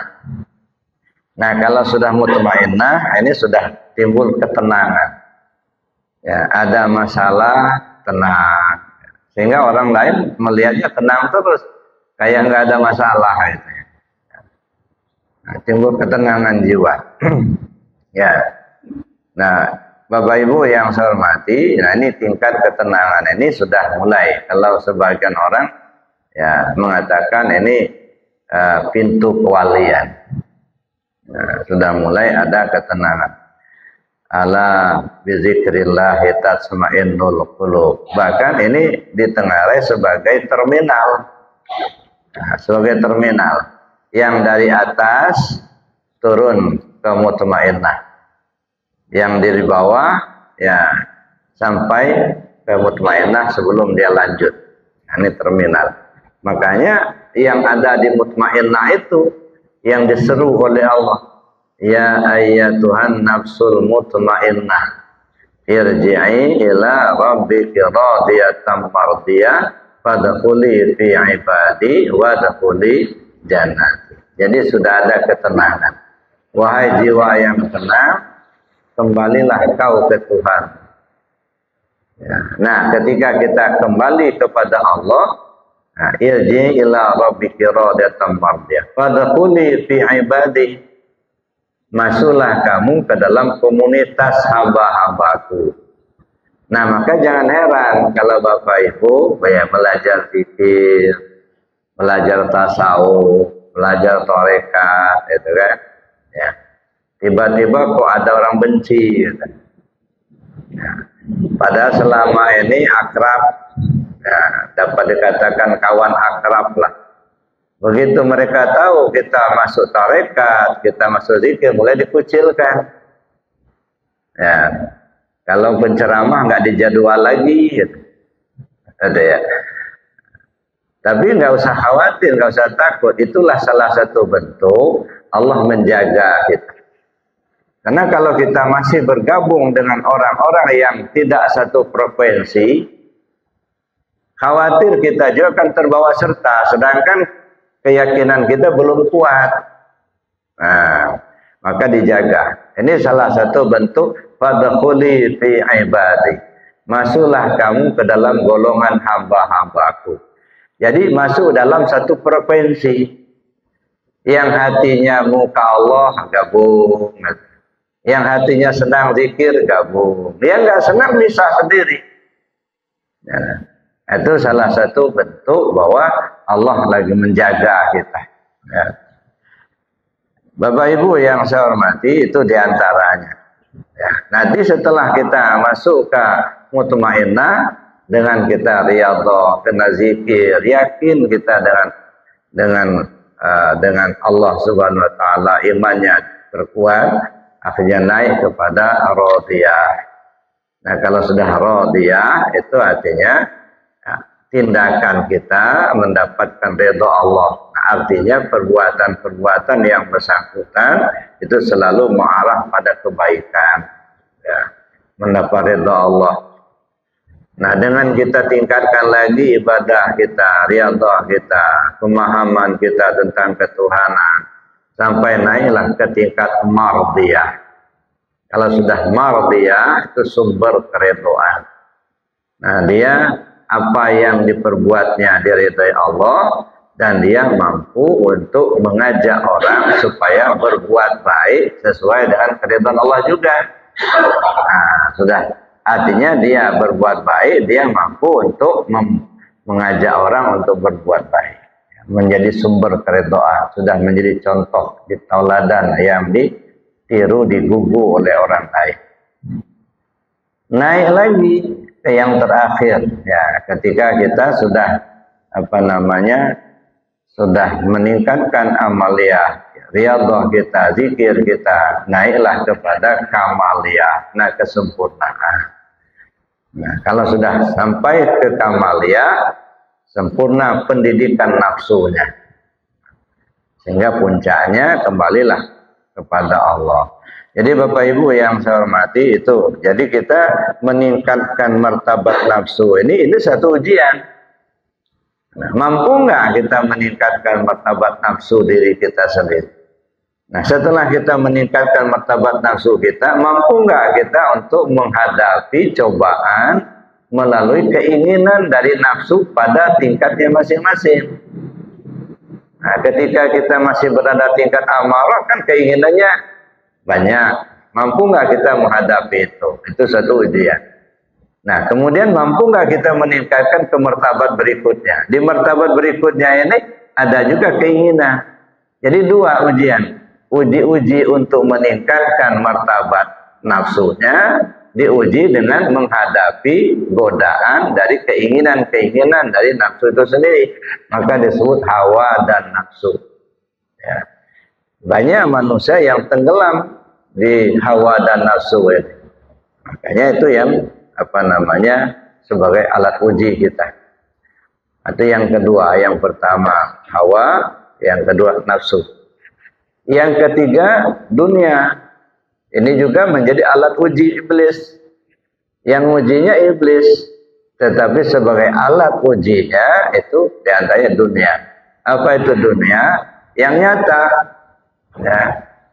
Nah, kalau sudah mutmainnah, ini sudah timbul ketenangan. Ya, ada masalah, tenang. Sehingga orang lain melihatnya tenang terus, kayak nggak ada masalah itu. Nah, timbul ketenangan jiwa. Ya. Nah, Bapak Ibu yang saya hormati, nah ini tingkat ketenangan ini sudah mulai. Kalau sebagian orang ya mengatakan ini pintu kewalian. Nah, sudah mulai ada ketenangan. Ala bizikrillah tatma'innul qulub. Bahkan ini ditengarai sebagai terminal. Nah, sebagai terminal yang dari atas turun ke mutmainnah. Yang dari bawah ya sampai ke mutmainnah sebelum dia lanjut. Nah, ini terminal. Makanya yang ada di mutmainnah itu yang diseru oleh Allah, ya ayyatuhan nafsul mutmainnah irji'i ila rabbiki radiyatan mardiyah fadkhuli fi ibadi wadkhuli jannati. Jadi sudah ada ketenangan. Wahai jiwa yang tenang, kembalilah kau ke Tuhan. Ya. Nah, ketika kita kembali kepada Allah, nah, irji ila rabbiki radiyatan mardiyah fadkhuli fi ibadi, masuklah kamu ke dalam komunitas hamba-hambaku. Nah, maka jangan heran kalau Bapak Ibu ya belajar fikih, belajar tasawuf, belajar tarekat, gitu kan? Ya. Tiba-tiba kok ada orang benci, gitu. Ya. Padahal selama ini akrab, ya, dapat dikatakan kawan akrab lah. Begitu mereka tahu kita masuk tarekat, kita masuk zikir, mulai dikucilkan. Ya, kalau penceramah nggak dijadwal lagi, gitu. Ada ya. Tapi nggak usah khawatir, nggak usah takut. Itulah salah satu bentuk Allah menjaga kita. Karena kalau kita masih bergabung dengan orang-orang yang tidak satu frekuensi, khawatir kita juga akan terbawa serta, sedangkan keyakinan kita belum kuat. Nah, maka dijaga. Ini salah satu bentuk fadkhuli fi ibadi. Masuklah kamu ke dalam golongan hamba-hambaku. Jadi masuk dalam satu frekuensi. Yang hatinya muka Allah gabung. Yang hatinya senang zikir gabung. Yang nggak senang bisa sendiri. Ya, itu salah satu bentuk bahwa Allah lagi menjaga kita. Ya. Bapak Ibu yang saya hormati, itu diantaranya. Ya. Nanti setelah kita masuk ke mutmainnah, dengan kita riyadhah, kena zikir, yakin kita dengan Allah Subhanahu Wa Taala, imannya terkuat. Akhirnya naik kepada radiyah. Nah, kalau sudah radiyah, itu artinya ya, tindakan kita mendapatkan ridha Allah. Nah, artinya perbuatan-perbuatan yang bersangkutan itu selalu mengarah pada kebaikan, ya, mendapat ridha Allah. Nah, dengan kita tingkatkan lagi ibadah kita, riyadhah kita, pemahaman kita tentang ketuhanan, sampai naiklah ke tingkat mardiyah. Kalau sudah mardiyah, itu sumber keridhaan. Nah, dia apa yang diperbuatnya diridhai Allah, dan dia mampu untuk mengajak orang supaya berbuat baik sesuai dengan keridhaan Allah juga. Nah, sudah artinya dia berbuat baik, dia mampu untuk mengajak orang untuk berbuat baik. Menjadi sumber keridhaan, sudah menjadi contoh di tauladan yang ditiru, digugu oleh orang lain. Naik lagi ke yang terakhir, ya, ketika kita sudah sudah meningkatkan amaliyah, riyadhah kita, zikir kita, naiklah kepada kamaliyah, nah kesempurnaan. Nah, kalau sudah sampai ke kamaliyah, sempurna pendidikan nafsunya, sehingga puncaknya kembalilah kepada Allah. Jadi Bapak Ibu yang saya hormati, itu jadi kita meningkatkan martabat nafsu ini satu ujian. Nah, mampu nggak kita meningkatkan martabat nafsu diri kita sendiri? Nah, setelah kita meningkatkan martabat nafsu kita, mampu nggak kita untuk menghadapi cobaan melalui keinginan dari nafsu pada tingkatnya masing-masing. Nah, ketika kita masih berada tingkat amarah, kan keinginannya banyak. Mampu nggak kita menghadapi itu? Itu satu ujian. Nah, kemudian mampu nggak kita meningkatkan ke martabat berikutnya? Di martabat berikutnya ini ada juga keinginan. Jadi dua ujian. Uji untuk meningkatkan martabat nafsunya, diuji dengan menghadapi godaan dari keinginan-keinginan dari nafsu itu sendiri. Maka disebut hawa dan nafsu. Ya. Banyak manusia yang tenggelam di hawa dan nafsu ini. Makanya itu yang sebagai alat uji kita. Itu yang kedua. Yang pertama hawa, yang kedua nafsu. Yang ketiga dunia. Ini juga menjadi alat uji iblis. Yang ujinya iblis, tetapi sebagai alat ujinya itu diantaranya dunia. Apa itu dunia? Yang nyata. Ya.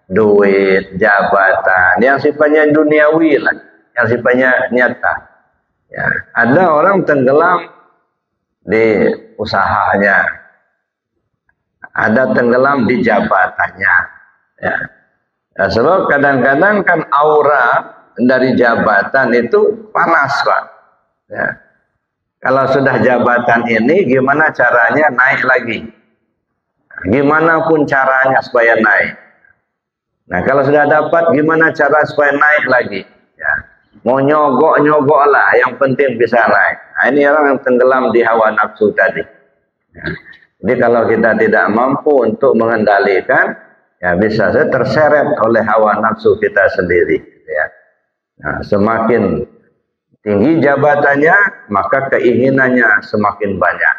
duit, jabatan, yang sifatnya duniawi lah, yang sifatnya nyata. Ya, ada orang tenggelam di usahanya, ada tenggelam di jabatannya. Ya. Nah, sebab kadang-kadang kan aura dari jabatan itu panas, Pak. Ya. Kalau sudah jabatan ini, gimana caranya naik lagi? Gimana pun caranya supaya naik. Nah, kalau sudah dapat, gimana cara supaya naik lagi? Ya. Mau nyogok lah, yang penting bisa naik. Nah, ini orang yang tenggelam di hawa nafsu tadi. Ya. Jadi kalau kita tidak mampu untuk mengendalikan, ya bisa saja terseret oleh hawa nafsu kita sendiri. Ya. Nah, semakin tinggi jabatannya, maka keinginannya semakin banyak.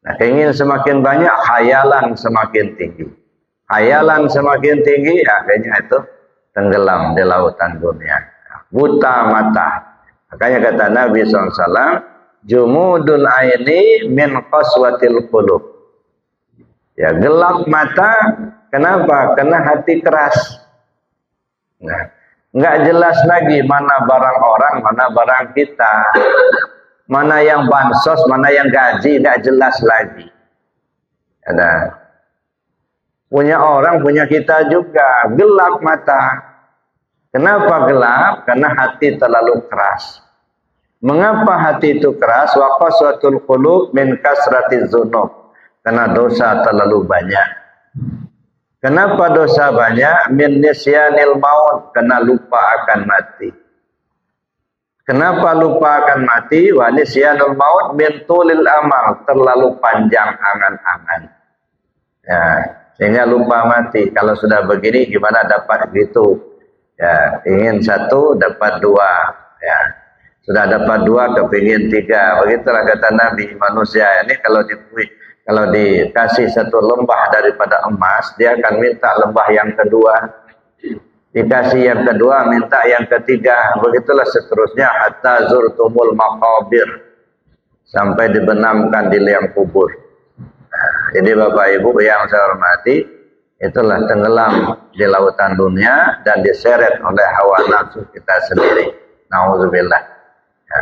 Nah, keinginan semakin banyak, khayalan semakin tinggi. Khayalan semakin tinggi, akhirnya itu tenggelam di lautan dunia. Buta mata. Makanya kata Nabi SAW, jumudul aini min qaswatil qulub. Ya, gelap mata, kenapa? Karena hati keras. Nah, nggak jelas lagi mana barang orang, mana barang kita, mana yang bansos, mana yang gaji, nggak jelas lagi. Ada punya orang, punya kita juga, gelap mata. Kenapa gelap? Karena hati terlalu keras. Mengapa hati itu keras? Wa qaswatul qulub min kasratiz dzunub. Karena dosa terlalu banyak. Kenapa dosa banyak? Min nisyanil maut, karena lupa akan mati. Kenapa lupa akan mati? Wa nisyanul maut min tulil amal, terlalu panjang angan-angan. Ya, sehingga lupa mati. Kalau sudah begini gimana dapat gitu? Ya, ingin satu dapat dua. Ya, sudah dapat dua kepingin tiga. Begitulah kata Nabi, manusia ini kalau dikasih satu lembah daripada emas, dia akan minta lembah yang kedua. Dikasih yang kedua, minta yang ketiga. Begitulah seterusnya hatta zurtumul maqabir, sampai dibenamkan di liang kubur. Jadi Bapak Ibu yang saya hormati, itulah tenggelam di lautan dunia dan diseret oleh hawa nafsu kita sendiri. Nauzubillah. Ya.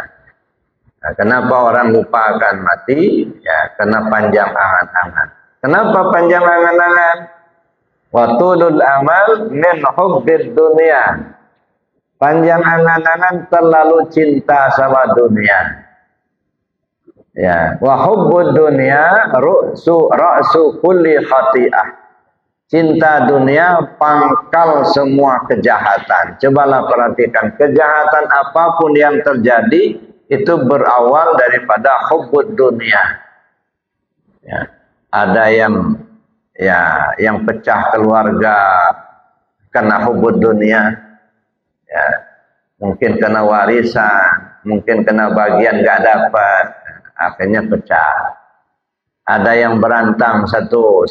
Nah, kenapa orang lupa akan mati? Ya, karena panjang angan-angan. Kenapa panjang angan-angan? Wa tulul amal min hubbid dunia. Panjang angan-angan terlalu cinta sama dunia. Ya, wa hubbud dunya ra'su kulli khati'ah. Cinta dunia pangkal semua kejahatan. Cobalah perhatikan, kejahatan apapun yang terjadi itu berawal daripada hubbud dunia. Ya, ada yang pecah keluarga karena hubbud dunia. Ya, mungkin kena warisan, mungkin kena bagian nggak dapat, akhirnya pecah. Ada yang berantem satu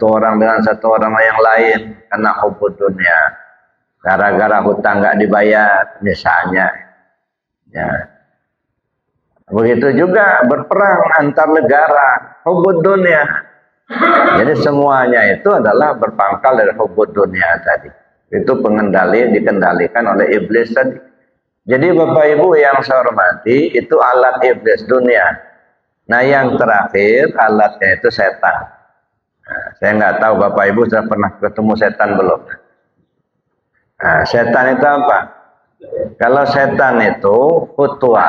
orang dengan satu orang yang lain karena hubbud dunia, gara-gara hutang nggak dibayar misalnya. Ya, begitu juga berperang antar negara, hubbud dunia. Jadi semuanya itu adalah berpangkal dari hubbud dunia tadi. Itu dikendalikan oleh iblis tadi. Jadi Bapak Ibu yang saya hormati, itu alat iblis dunia. Nah, yang terakhir alatnya itu setan. Nah, saya nggak tahu Bapak Ibu sudah pernah ketemu setan belum? Nah, setan itu apa? Kalau setan itu futua,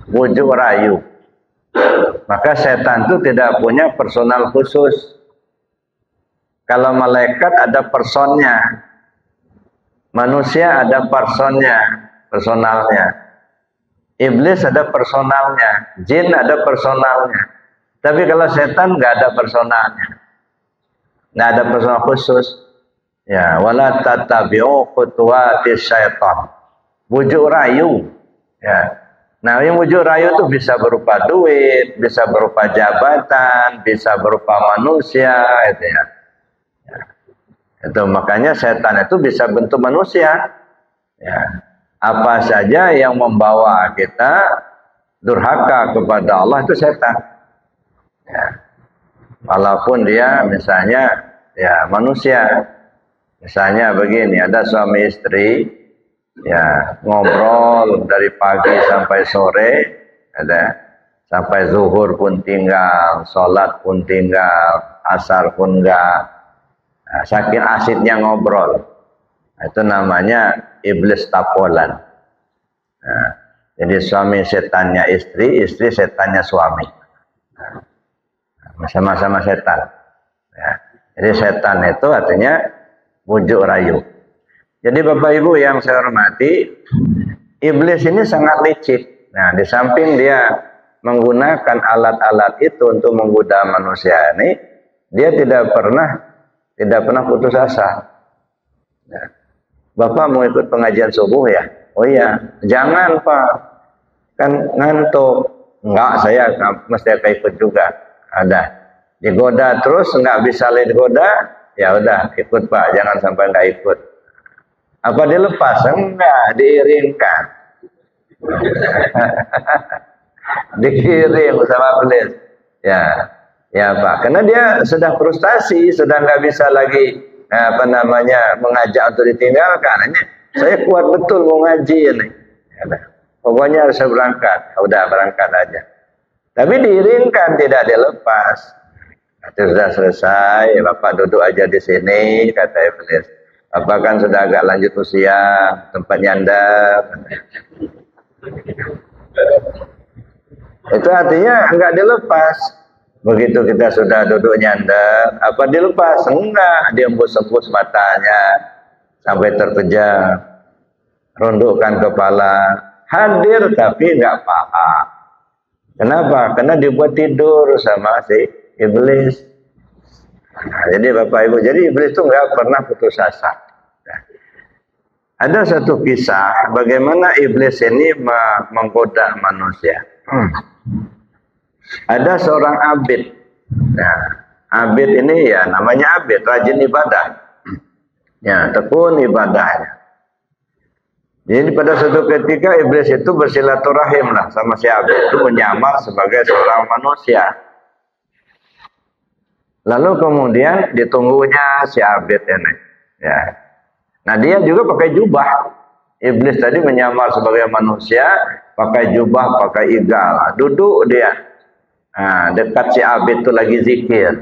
bujuk rayu. Maka setan itu tidak punya personal khusus. Kalau malaikat ada personnya, manusia ada personalnya. Iblis ada personalnya, jin ada personalnya. Tapi kalau setan nggak ada personalnya, nggak ada personal khusus. Ya, wala tatabi'u khutuwatis syaitan. Bujuk rayu. Ya. Nah, yang bujuk rayu itu bisa berupa duit, bisa berupa jabatan, bisa berupa manusia, itu ya. Ya. Itu makanya setan itu bisa bentuk manusia. Ya. Apa saja yang membawa kita durhaka kepada Allah itu setan. Ya. Walaupun dia misalnya ya manusia, Misalnya begini, ada suami istri, ya ngobrol dari pagi sampai sore, ada sampai zuhur pun tinggal, sholat pun tinggal, asar pun enggak. Nah, saking asiknya ngobrol, itu namanya iblis tapolan. Nah, jadi suami setannya istri, istri setannya suami. Sama-sama setan. Ya. Jadi setan itu artinya bujuk rayu. Jadi Bapak Ibu yang saya hormati, iblis ini sangat licik. Nah, di samping dia menggunakan alat-alat itu untuk menggoda manusia ini, dia tidak pernah putus asa. Ya. Bapak mau ikut pengajian subuh ya? Oh iya, jangan Pak, kan ngantuk. Enggak, saya mesti ikut juga. Ada digoda terus nggak bisa digoda, ya udah ikut Pak, jangan sampai nggak ikut. Apa dilepas? Enggak, diiringkan. Dikirim sama iblis. Ya Pak, karena dia sudah frustasi, sudah nggak bisa lagi mengajak untuk ditinggalkan. Ini saya kuat betul mau ngaji ini. Pokoknya harus berangkat. Udah berangkat aja. Tapi diiringkan, tidak dilepas. Itu sudah selesai, Bapak duduk aja di sini, kata iblis. Bapak kan sudah agak lanjut usia, tempat nyandar. Itu artinya enggak dilepas. Begitu kita sudah duduk nyandar, apa dilepas? Enggak, dia embus-embus matanya sampai terpejam, rundukkan kepala, hadir tapi enggak paham. Kenapa? Karena dibuat tidur sama si iblis. Nah, jadi Bapak Ibu, jadi iblis itu enggak pernah putus asa. Nah, ada satu kisah bagaimana iblis ini menggoda manusia. Ada seorang abid. Nah, abid ini ya namanya abid, rajin ibadah. Ya, tekun ibadahnya. Jadi pada suatu ketika iblis itu bersilaturahim lah sama si abid itu, menyamar sebagai seorang manusia. Lalu kemudian ditunggunya si abid ini. Ya. Nah dia juga pakai jubah. Iblis tadi menyamar sebagai manusia, pakai jubah, pakai igal. Duduk dia. Nah, dekat si abid itu lagi zikir.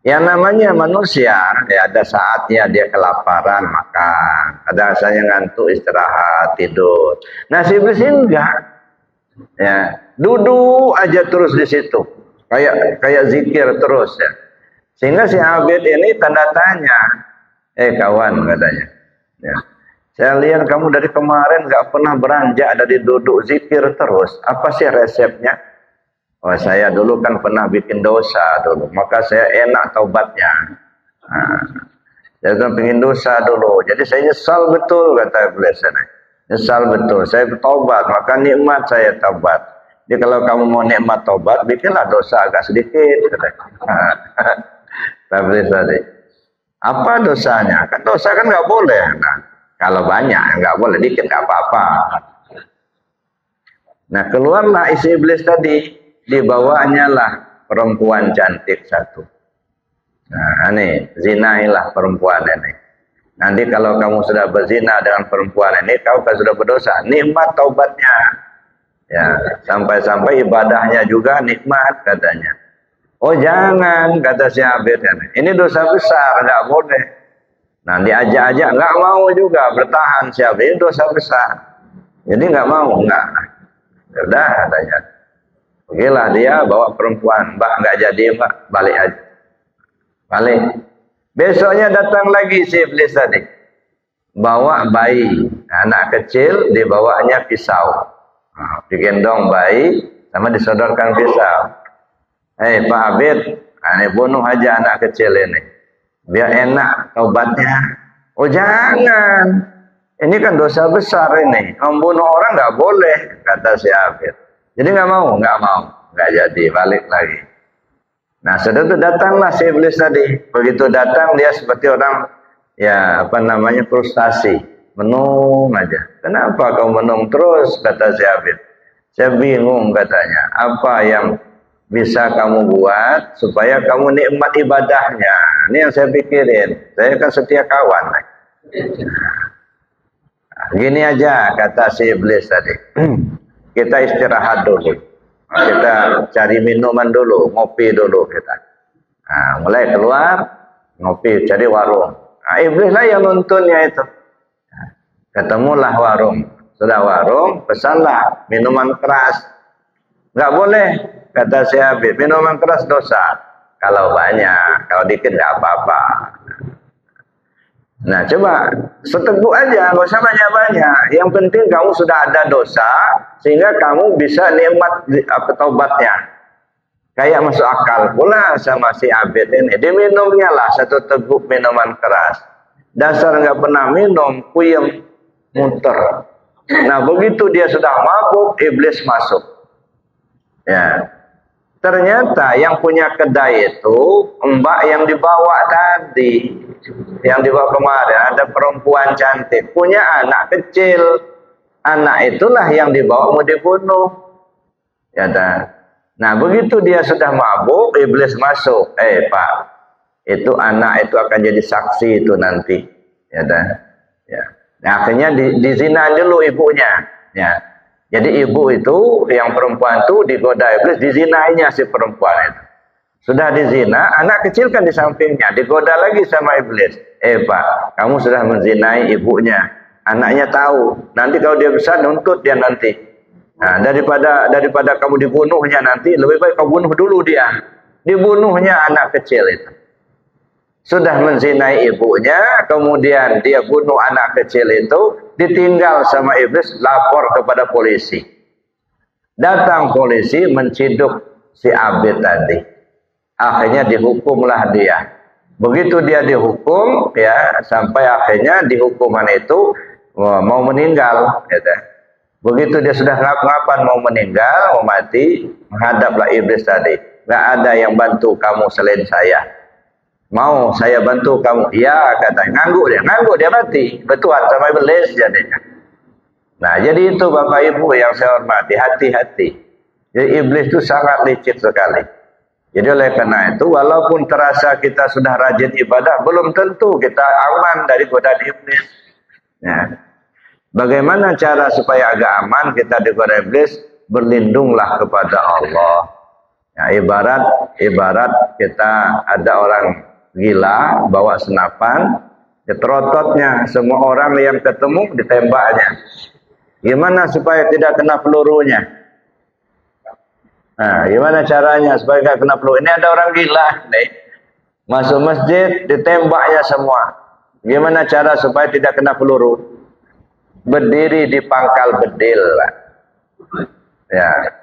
Yang namanya manusia, ya ada saatnya dia kelaparan makan, ada saatnya ngantuk istirahat tidur. Nah si iblis enggak, ya duduk aja terus di situ, kayak zikir terus ya. Sehingga si abid ini tanda tanya, kawan katanya, ya, saya lihat kamu dari kemarin nggak pernah beranjak dari duduk zikir terus, apa sih resepnya? Oh, saya dulu kan pernah bikin dosa dulu, maka saya enak taubatnya. Nah, saya kan pengen dosa dulu, jadi saya nyesal betul, kata iblis ini. Nyesal betul, saya bertobat, maka nikmat saya taubat. Jadi kalau kamu mau nikmat taubat, bikinlah dosa agak sedikit. Kata iblis tadi. Apa dosanya? Kan dosa kan nggak boleh. Nah, kalau banyak nggak boleh, dikit nggak apa-apa. Nah keluarlah isi iblis tadi. Dibawanya lah perempuan cantik satu. Nah ini zinailah perempuan ini. Nanti kalau kamu sudah berzina dengan perempuan ini, kau kan sudah berdosa. Nikmat taubatnya. Ya, sampai-sampai ibadahnya juga nikmat katanya. Oh jangan, kata si abid ini. Ini dosa besar, nggak boleh. Nah diajak-ajak nggak mau juga, bertahan si abid. Ini dosa besar. Jadi nggak mau, nggak. Sudah katanya. Pergilah dia bawa perempuan, Mbak nggak jadi Mbak, balik aja. Balik. Besoknya datang lagi si iblis tadi. Bawa bayi, anak kecil dibawanya pisau. Nah, digendong bayi sama disodorkan pisau. Pak Abid, ini bunuh aja anak kecil ini. Biar enak taubatnya. Oh jangan. Ini kan dosa besar ini. Membunuh orang nggak boleh, kata si Abid. Jadi nggak mau, nggak jadi, balik lagi. Nah sudah itu datanglah si iblis tadi. Begitu datang dia seperti orang ya frustasi, menung aja. Kenapa kau menung terus, kata si abid. Saya bingung katanya, apa yang bisa kamu buat supaya kamu nikmat ibadahnya. Ini yang saya pikirin. Saya kan setia kawan. Gini aja kata si iblis tadi. Kita istirahat dulu. Kita cari minuman dulu, ngopi dulu kita. Nah, mulai keluar, ngopi, cari warung. Nah, iblis lah yang nuntunnya itu. Ketemulah warung. Sudah warung, pesanlah minuman keras. Nggak boleh, kata si Habib, minuman keras dosa. Kalau banyak, kalau dikit nggak apa-apa. Nah, coba seteguk aja, nggak usah banyak-banyak. Yang penting kamu sudah ada dosa, sehingga kamu bisa nikmat taubatnya. Kayak masuk akal pula sama si Abid ini. Diminumnya lah satu teguk minuman keras. Dasar nggak pernah minum, puyeng, muter. Nah, begitu dia sudah mabuk, iblis masuk. Ya. Ternyata yang punya kedai itu mbak yang dibawa tadi, yang dibawa kemarin, ada perempuan cantik, punya anak kecil. Anak itulah yang dibawa mau dibunuh. Ya dah. Nah, begitu dia sudah mabuk, iblis masuk. Pak, itu anak itu akan jadi saksi itu nanti. Ya dah. Ya. Nah, akhirnya dizina dulu ibunya. Ya. Jadi ibu itu, yang perempuan itu digoda iblis, dizinainya si perempuan itu. Sudah dizina, anak kecil kan di sampingnya, digoda lagi sama iblis. Pak, kamu sudah menzinai ibunya. Anaknya tahu, nanti kalau dia besar nuntut dia nanti. Nah, daripada kamu dibunuhnya nanti, lebih baik kau bunuh dulu dia. Dibunuhnya anak kecil itu. Sudah menzinai ibunya, kemudian dia bunuh anak kecil itu, ditinggal sama iblis, lapor kepada polisi. Datang polisi menciduk si Abid tadi. Akhirnya dihukumlah dia. Begitu dia dihukum, ya, sampai akhirnya di hukuman itu mau meninggal. Gitu. Begitu dia sudah ngap-ngapan mau meninggal, mau mati, menghadaplah iblis tadi. Nggak ada yang bantu kamu selain saya. Mau saya bantu kamu? Ya, katanya. Nganggu dia mati. Betulan sama iblis jadinya. Nah, jadi itu Bapak Ibu yang saya hormati, hati-hati. Jadi iblis itu sangat licik sekali. Jadi oleh karena itu, walaupun terasa kita sudah rajin ibadah, belum tentu kita aman dari godaan iblis. Ya. Bagaimana cara supaya agak aman kita digoda iblis? Berlindunglah kepada Allah. Ya, ibarat kita ada orang gila bawa senapan, terototnya semua orang yang ketemu ditembaknya. Gimana supaya tidak kena pelurunya? Nah, gimana caranya supaya tidak kena peluru? Ini ada orang gila nih, masuk masjid ditembaknya semua. Gimana cara supaya tidak kena peluru? Berdiri di pangkal bedil. Ya.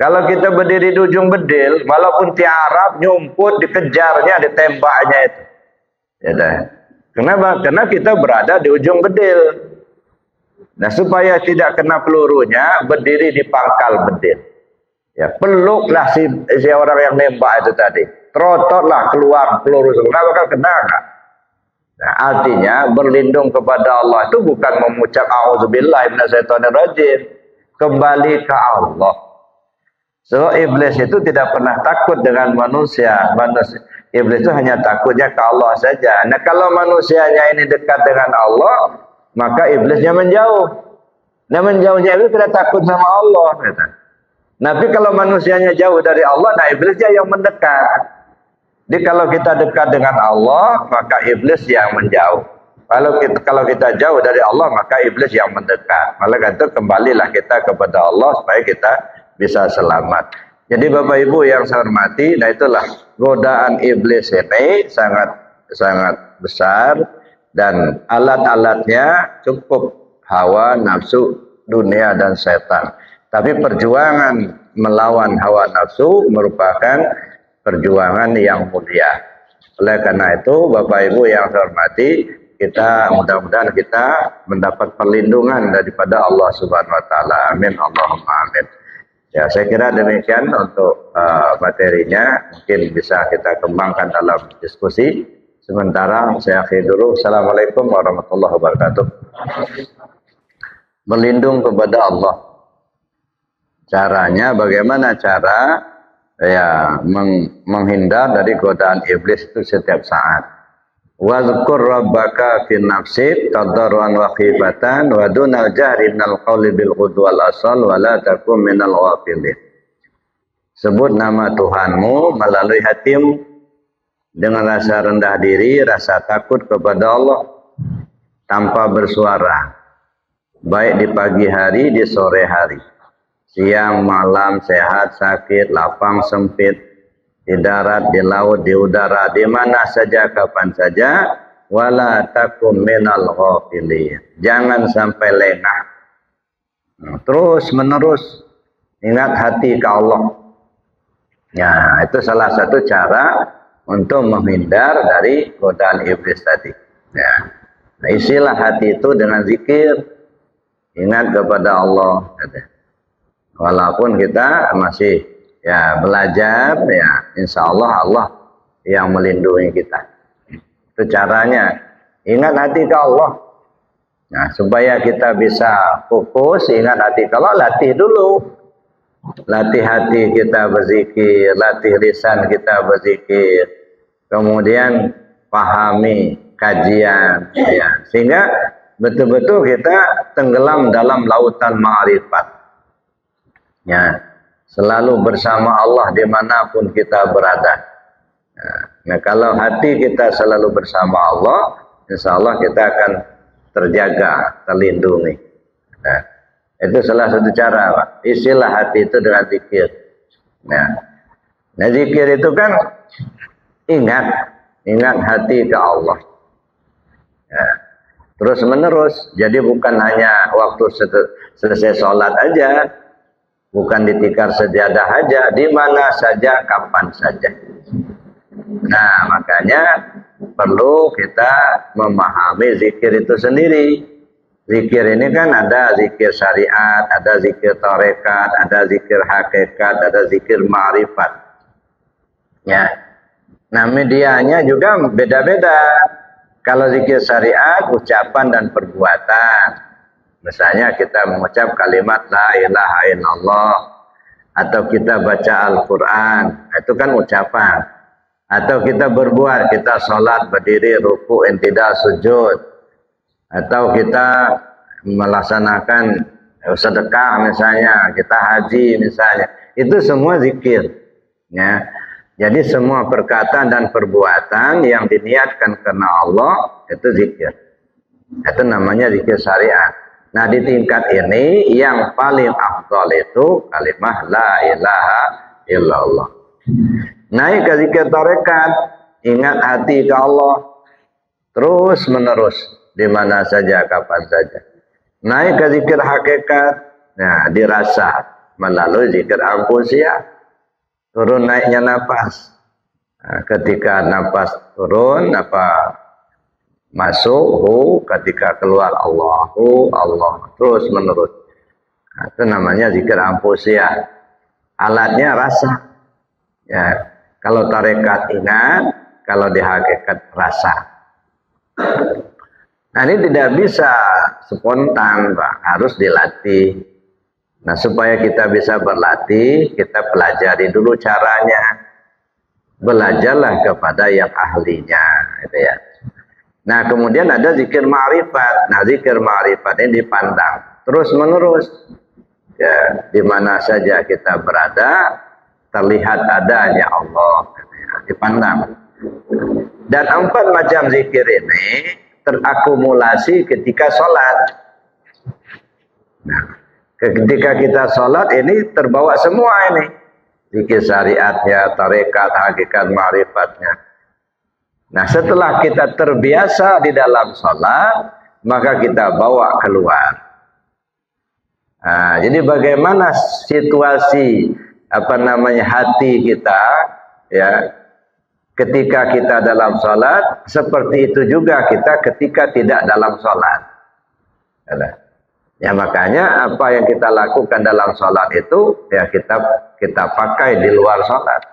Kalau kita berdiri di ujung bedil, walaupun tiarap, nyumput, dikejarnya, ditembaknya itu. Ya, kenapa? Karena kita berada di ujung bedil. Nah, supaya tidak kena pelurunya, berdiri di pangkal bedil. Ya, peluklah si orang yang nembak itu tadi. Trototlah keluar peluru semua, bakal kena enggak? Nah, artinya berlindung kepada Allah itu bukan mengucap auzubillahi minasyaitonirrajim. Kembali ke Allah. So, iblis itu tidak pernah takut dengan manusia. Iblis itu hanya takutnya ke Allah saja. Nah, kalau manusianya ini dekat dengan Allah, maka iblisnya menjauh. Nah, menjauhnya itu tidak takut sama Allah. Tapi kalau manusianya jauh dari Allah, nah iblisnya yang mendekat. Jadi kalau kita dekat dengan Allah, maka iblis yang menjauh. Kalau kita jauh dari Allah, maka iblis yang mendekat. Maka itu kembalilah kita kepada Allah supaya kita bisa selamat. Jadi Bapak Ibu yang saya hormati, nah itulah godaan iblis ini sangat besar, dan alat-alatnya cukup hawa, nafsu, dunia, dan setan. Tapi perjuangan melawan hawa nafsu merupakan perjuangan yang mulia. Oleh karena itu Bapak Ibu yang saya hormati, kita mudah-mudahan kita mendapat perlindungan daripada Allah Subhanahu wa taala. Amin Allahumma amin. Ya, saya kira demikian untuk materinya. Mungkin bisa kita kembangkan dalam diskusi. Sementara saya akhiri dulu. Assalamualaikum warahmatullahi wabarakatuh. Berlindung kepada Allah. Caranya bagaimana cara ya menghindar dari godaan iblis itu setiap saat. Wazkur rabbaka fi nafsik tadarruan wa khifatan wa dunal jahri minal qawli bil ghudwi wal asal wa la takum minal ghafilin. Sebut nama Tuhanmu melalui hatimu dengan rasa rendah diri, rasa takut kepada Allah tanpa bersuara, baik di pagi hari, di sore hari, siang, malam, sehat, sakit, lapang, sempit, di darat, di laut, di udara, di mana saja, kapan saja. Wala takum minal ghafilin. Jangan sampai lengah. Terus menerus ingat hati ke Allah. Ya, itu salah satu cara untuk menghindar dari godaan iblis tadi. Ya. Nah, isilah hati itu dengan zikir, ingat kepada Allah. Walaupun kita masih ya belajar, ya insya Allah Allah yang melindungi kita. Itu caranya. Ingat hati ke Allah. Nah, supaya kita bisa fokus, ingat hati ke Allah, latih dulu. Latih hati kita berzikir, latih lisan kita berzikir. Kemudian pahami kajian, ya. Sehingga betul-betul kita tenggelam dalam lautan ma'rifat. Ya. Selalu bersama Allah dimanapun kita berada. Nah, kalau hati kita selalu bersama Allah, insya Allah kita akan terjaga, terlindungi. Nah, itu salah satu cara, Pak. Isilah hati itu dengan zikir. Nah, zikir itu kan ingat hati ke Allah. Nah, terus menerus. Jadi bukan hanya waktu selesai sholat aja, bukan di tikar sejadah aja, di mana saja, kapan saja. Nah, makanya perlu kita memahami zikir itu sendiri. Zikir ini kan ada zikir syariat, ada zikir tarekat, ada zikir hakikat, ada zikir ma'rifat. Ya. Nah, medianya juga beda-beda. Kalau zikir syariat, ucapan dan perbuatan. Misalnya kita mengucap kalimat la ilaha illallah, atau kita baca Al-Quran, itu kan ucapan. Atau kita berbuat, kita sholat, berdiri, ruku, intidal, sujud. Atau kita melaksanakan sedekah misalnya, kita haji misalnya. Itu semua zikir. Ya. Jadi semua perkataan dan perbuatan yang diniatkan karena Allah, itu zikir. Itu namanya zikir syariat. Nah, di tingkat ini yang paling afdal itu kalimah la ilaha illallah. Naik ke zikir tarekat, ingat hati ke Allah terus menerus, di mana saja, kapan saja. Naik ke zikir hakikat, nah dirasa melalui zikir ampusia. Turun naiknya nafas. Nah, ketika nafas turun, masuk, ketika keluar Allahu, Allah. Terus menerus. Nah, itu namanya zikir ampusia. Alatnya rasa. Ya, kalau tarekat ingat, kalau di hakikat rasa. Nah, ini tidak bisa spontan, Pak. Harus dilatih. Nah, supaya kita bisa berlatih, kita pelajari dulu caranya. Belajarlah kepada yang ahlinya, gitu ya. Nah, kemudian ada zikir ma'rifat. Nah, zikir ma'rifat ini dipandang terus menerus. Ya, di mana saja kita berada, terlihat adanya Allah, dipandang. Dan 4 macam zikir ini terakumulasi ketika sholat. Nah, ketika kita sholat ini terbawa semua ini. Zikir syariatnya, tarekat, hakikat, ma'rifatnya. Nah, setelah kita terbiasa di dalam sholat, maka kita bawa keluar. Nah, jadi bagaimana situasi hati kita, ya, ketika kita dalam sholat, seperti itu juga kita ketika tidak dalam sholat. Ya, makanya apa yang kita lakukan dalam sholat itu, ya kita pakai di luar sholat.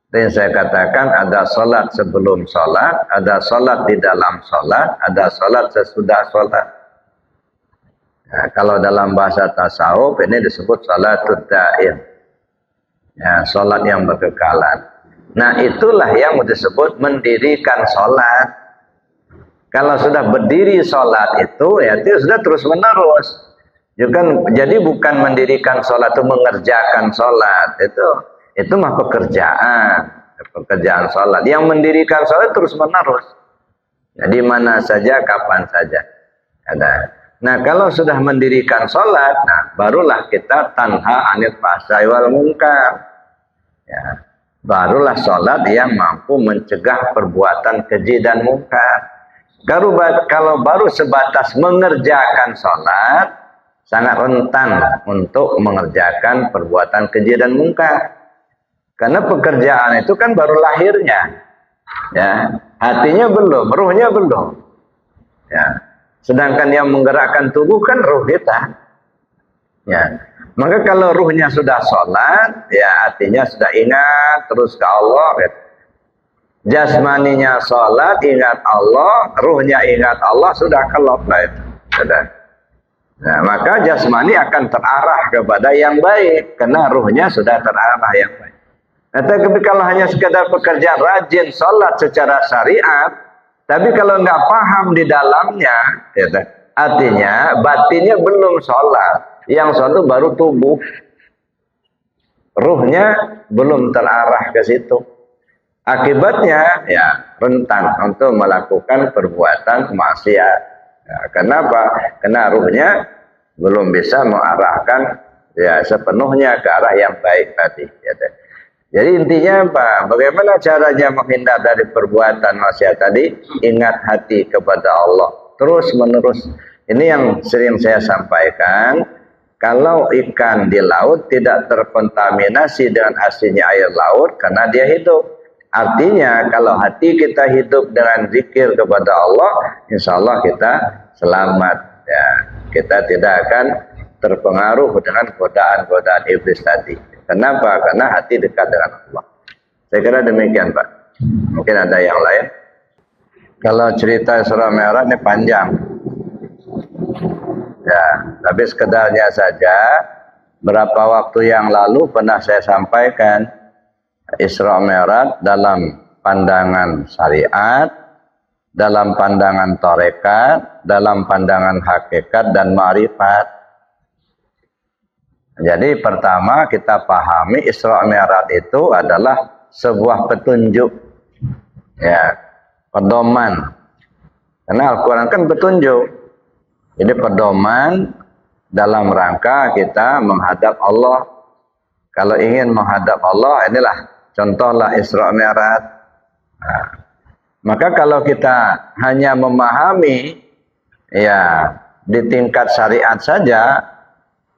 Dan saya katakan ada sholat sebelum sholat, ada sholat di dalam sholat, ada sholat sesudah sholat. Ya, kalau dalam bahasa tasawuf ini disebut sholatul daim. Ya, sholat yang berkekalan. Nah, itulah yang disebut mendirikan sholat. Kalau sudah berdiri sholat itu, ya itu sudah terus menerus. Jadi bukan mendirikan sholat itu mengerjakan sholat, itu mah pekerjaan sholat. Yang mendirikan sholat terus menerus. Jadi mana saja, kapan saja. Ada. Nah, kalau sudah mendirikan sholat, nah barulah kita tanha anil fahsya'i wal munkar. Ya, barulah sholat yang mampu mencegah perbuatan keji dan munkar. Kalau baru sebatas mengerjakan sholat, sangat rentan untuk mengerjakan perbuatan keji dan munkar. Karena pekerjaan itu kan baru lahirnya. Ya, hatinya belum, ruhnya belum. Ya. Sedangkan yang menggerakkan tubuh kan ruh kita. Ya. Maka kalau ruhnya sudah sholat, ya hatinya sudah ingat terus ke Allah. Ya. Jasmaninya sholat, ingat Allah, ruhnya ingat Allah, sudah kelop lah itu. Sudah. Nah, maka jasmani akan terarah kepada yang baik, karena ruhnya sudah terarah yang baik. Nah, tapi kalau hanya sekedar pekerjaan rajin sholat secara syariat, tapi kalau nggak paham di dalamnya, ya, artinya batinnya belum sholat, yang sholat baru tubuh, ruhnya belum terarah ke situ. Akibatnya ya rentan untuk melakukan perbuatan maksiat. Ya, kenapa? Karena ruhnya belum bisa mengarahkan ya sepenuhnya ke arah yang baik tadi. Ya. Jadi intinya apa? Bagaimana caranya menghindar dari perbuatan maksiat tadi? Ingat hati kepada Allah terus menerus. Ini yang sering saya sampaikan. Kalau ikan di laut tidak terkontaminasi dengan asinnya air laut karena dia hidup. Artinya kalau hati kita hidup dengan zikir kepada Allah, insya Allah kita selamat. Ya, kita tidak akan terpengaruh dengan godaan-godaan iblis tadi. Kenapa? Karena hati dekat dengan Allah. Saya kira demikian, Pak. Mungkin ada yang lain. Kalau cerita Isra Mi'raj ini panjang. Ya, tapi sekedarnya saja. Berapa waktu yang lalu pernah saya sampaikan. Isra Mi'raj dalam pandangan syariat, dalam pandangan tarekat, dalam pandangan hakikat dan ma'rifat. Jadi pertama kita pahami Isra Mi'raj itu adalah sebuah petunjuk, ya, pedoman. Karena Al-Quran kan petunjuk. Jadi pedoman dalam rangka kita menghadap Allah. Kalau ingin menghadap Allah, inilah contohlah Isra Mi'raj. Nah, maka kalau kita hanya memahami ya di tingkat syariat saja,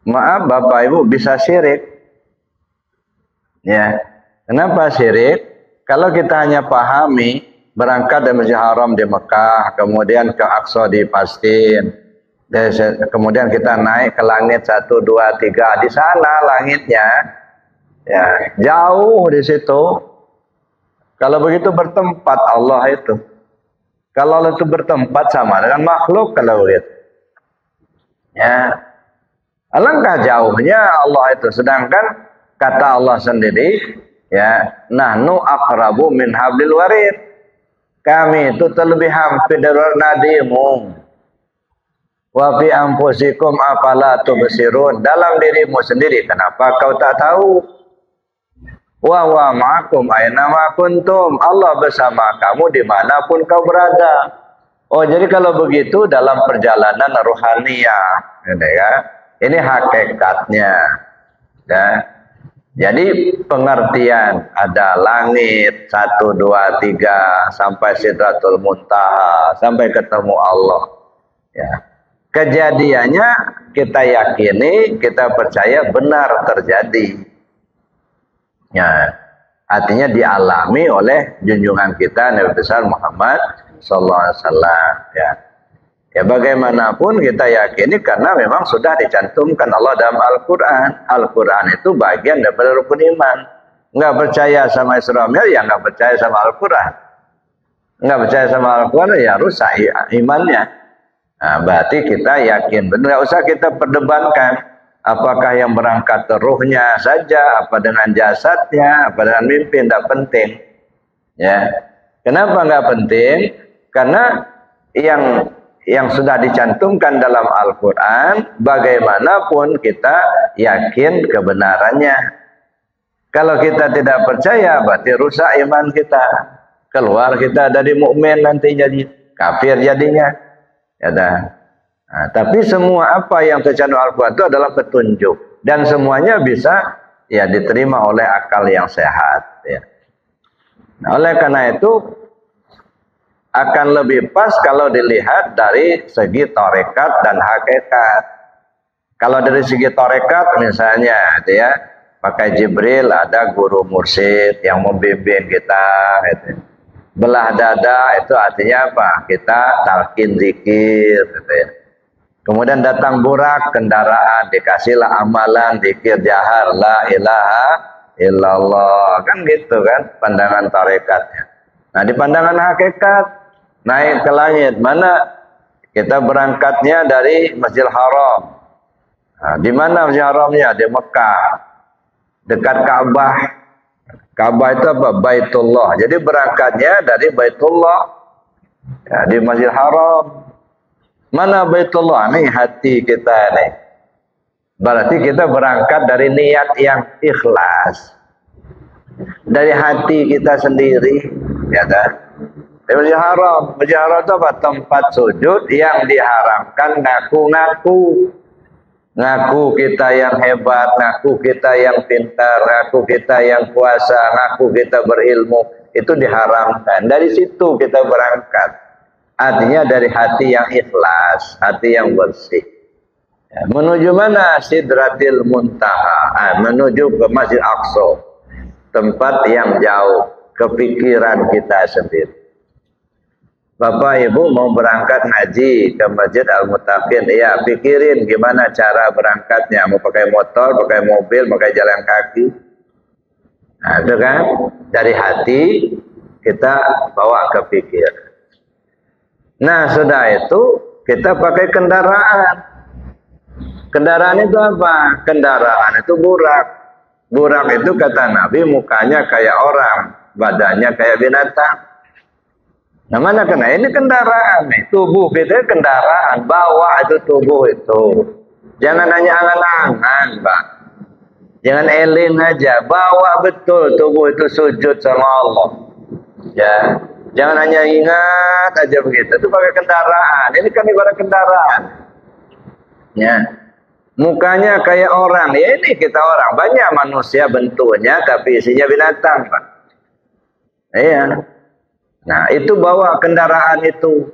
maaf Bapak Ibu bisa syirik. Ya. Kenapa syirik? Kalau kita hanya pahami berangkat dari Masjidil Haram di Mekah, kemudian ke Aqsa di Palestina, kemudian kita naik ke langit 1, 2, 3, di sana langitnya ya jauh di situ. Kalau begitu bertempat Allah itu. Kalau Allah itu bertempat sama dengan makhluk kalau begitu. Ya. Alangkah jauhnya Allah itu. Sedangkan kata Allah sendiri, ya, nahnu aqrabu min hablil warid. Kami itu terlebih hampir dari nadimu. Wa fi anfusikum afala tubsirun. Dalam dirimu sendiri kenapa kau tak tahu? Wa wa ma'akum aina ma kuntum. Allah bersama kamu dimanapun kau berada. Oh, jadi kalau begitu dalam perjalanan rohaniyah, gitu ya. Ini hakikatnya. Ya. Jadi pengertian ada langit 1, 2, 3 sampai Sidratul Muntaha sampai ketemu Allah. Ya. Kejadiannya kita yakini, kita percaya benar terjadi. Ya, artinya dialami oleh junjungan kita Nabi besar Muhammad sallallahu alaihi wasallam. Ya. Ya bagaimanapun kita yakini karena memang sudah dicantumkan Allah dalam Al-Qur'an. Al-Qur'an itu bagian daripada rukun iman. Enggak percaya sama Isra Mi'raj ya enggak percaya sama Al-Qur'an. Enggak percaya sama Al-Qur'an ya rusak imannya. Nah, berarti kita yakin benar, enggak usah kita perdebatkan Apakah yang berangkat ruhnya saja, apa dengan jasadnya, apa dengan mimpi, tidak penting. Ya, kenapa nggak penting? Karena yang sudah dicantumkan dalam Al-Quran, bagaimanapun kita yakin kebenarannya. Kalau kita tidak percaya, berarti rusak iman kita. Keluar kita dari mukmin, nanti jadi kafir jadinya. Ya dah. Nah, tapi semua apa yang tercantum Al-Quran itu adalah petunjuk, dan semuanya bisa ya diterima oleh akal yang sehat. Ya. Nah, oleh karena itu akan lebih pas kalau dilihat dari segi tarekat dan hakikat. Kalau dari segi tarekat misalnya, ya, pakai Jibril, ada guru mursyid yang membimbing kita. Gitu. Belah dada itu artinya apa? Kita talqin zikir. Gitu ya. Kemudian datang burak kendaraan, dikasihlah amalan zikir jahar la ilaha illallah, kan gitu kan pandangan tarekatnya. Nah, di pandangan hakikat naik ke langit, mana kita berangkatnya dari Masjidil Haram. Nah, di mana Masjidil Haramnya? Di Mekah, dekat Ka'bah. Ka'bah itu apa? Baitullah. Jadi berangkatnya dari Baitullah, ya, di Masjidil Haram. Mana Baitullah? Nih hati kita nih. Berarti kita berangkat dari niat yang ikhlas, dari hati kita sendiri, ya kan? Masjidil Haram. Masjidil Haram itu apa? Tempat sujud yang diharamkan ngaku-ngaku. Ngaku kita yang hebat, ngaku kita yang pintar, ngaku kita yang kuasa, ngaku kita berilmu. Itu diharamkan. Dari situ kita berangkat. Artinya dari hati yang ikhlas, hati yang bersih. Ya, menuju mana? Sidratil Muntaha. Menuju ke Masjid Aqsa. Tempat yang jauh. Kepikiran kita sendiri. Bapak Ibu mau berangkat ngaji ke Masjid Al-Muttaqin. Ya, pikirin gimana cara berangkatnya. Mau pakai motor, pakai mobil, pakai jalan kaki. Nah, itu kan. Dari hati kita bawa ke pikiran. Nah, sudah itu kita pakai kendaraan. Kendaraan itu apa? Kendaraan itu burak. Burak itu kata Nabi mukanya kayak orang, badannya kayak binatang. Nah, mana kena? Ini kendaraan nih. Tubuh kita kendaraan, bawa itu tubuh itu. Jangan hanya angan-angan, Pak. Jangan elin aja, bawa betul tubuh itu sujud sama Allah. Ya. Jangan hanya ingat aja begitu. Itu pakai kendaraan. Ini kan ibarat kendaraan. Ya. Mukanya kayak orang. Ya ini kita orang. Banyak manusia bentuknya tapi isinya binatang, Pak. Iya. Nah, itu bawa kendaraan itu.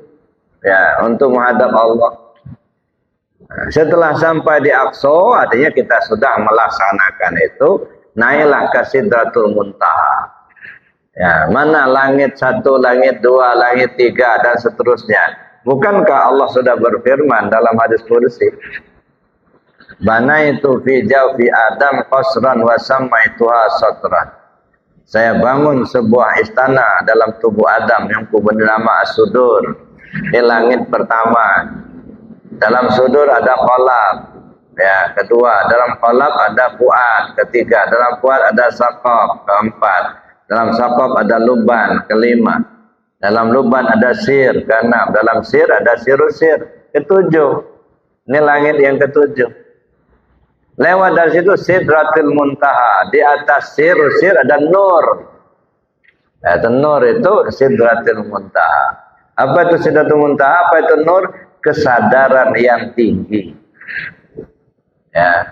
Ya, untuk menghadap Allah. Nah, setelah sampai di Aqsa, artinya kita sudah melaksanakan itu. Naiklah ke Sidratul Muntaha. Ya, mana langit 1, langit 2, langit 3 dan seterusnya. Bukankah Allah sudah berfirman dalam hadis qudsi? Banaitu fi jawfi Adam qasran wa samaituha satran. Saya bangun sebuah istana dalam tubuh Adam yang kuberi nama As-Sudur. Ini langit pertama. Dalam sudur ada qalab. Ya, kedua, dalam qalab ada fuad. Ketiga, dalam fuad ada saqab. Keempat, dalam saqab ada luban. Kelima, dalam luban ada sir. Keenam, dalam sir ada sirusir. Ketujuh, ini langit yang ketujuh. Lewat dari situ Sidratil Muntaha. Di atas sirusir ada nur. Ya, nur itu Sidratil Muntaha. Apa itu Sidratil Muntaha? Apa itu nur? Kesadaran yang tinggi. Ya,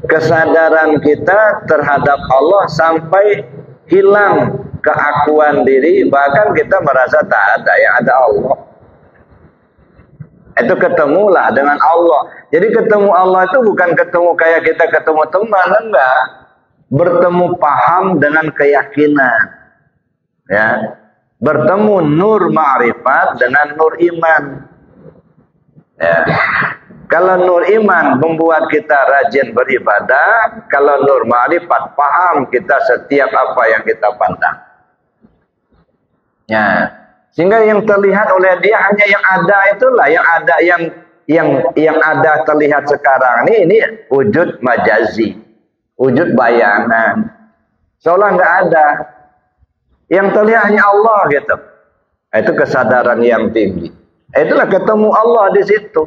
kesadaran kita terhadap Allah sampai hilang keakuan diri, bahkan kita merasa tak ada, yang ada Allah. Itu ketemulah dengan Allah. Jadi ketemu Allah itu bukan ketemu kayak kita ketemu teman, enggak. Bertemu paham dengan keyakinan. Ya. Bertemu nur ma'rifat dengan nur iman. Ya. Kalau nur iman membuat kita rajin beribadah, kalau nur ma'rifat paham kita setiap apa yang kita pandang. Ya, sehingga yang terlihat oleh dia hanya yang ada itulah, yang ada yang yang ada terlihat sekarang ini wujud majazi, wujud bayangan, seolah nggak ada. Yang terlihat hanya Allah gitu. Itu kesadaran yang tinggi. Itulah ketemu Allah di situ.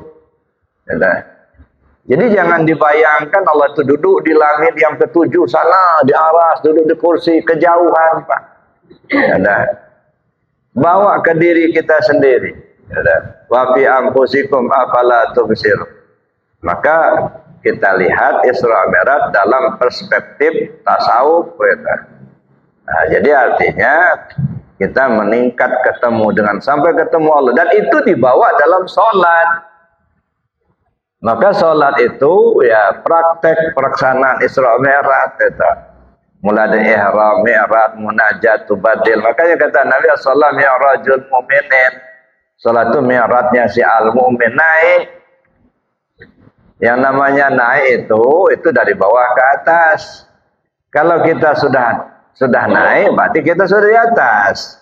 Jadi jangan dibayangkan Allah itu duduk di langit yang ketujuh sana, di aras, duduk di kursi kejauhan, Pak. Bawa ke diri kita sendiri. Wa fi anfusikum afala tubsirun. Maka kita lihat Isra Mi'raj dalam perspektif tasawuf. Nah, jadi artinya kita meningkat ketemu dengan sampai ketemu Allah, dan itu dibawa dalam sholat. Maka sholat itu ya praktek pelaksanaan Isra Mi'raj itu. Mulai dari ihram, mi'raj, munajat, tubadil. Makanya kata Nabi sallallahu mi'rajul mu'minin. Sholat itu mi'rajnya si al-mu'min, naik. Yang namanya naik itu dari bawah ke atas. Kalau kita sudah naik, berarti kita sudah di atas.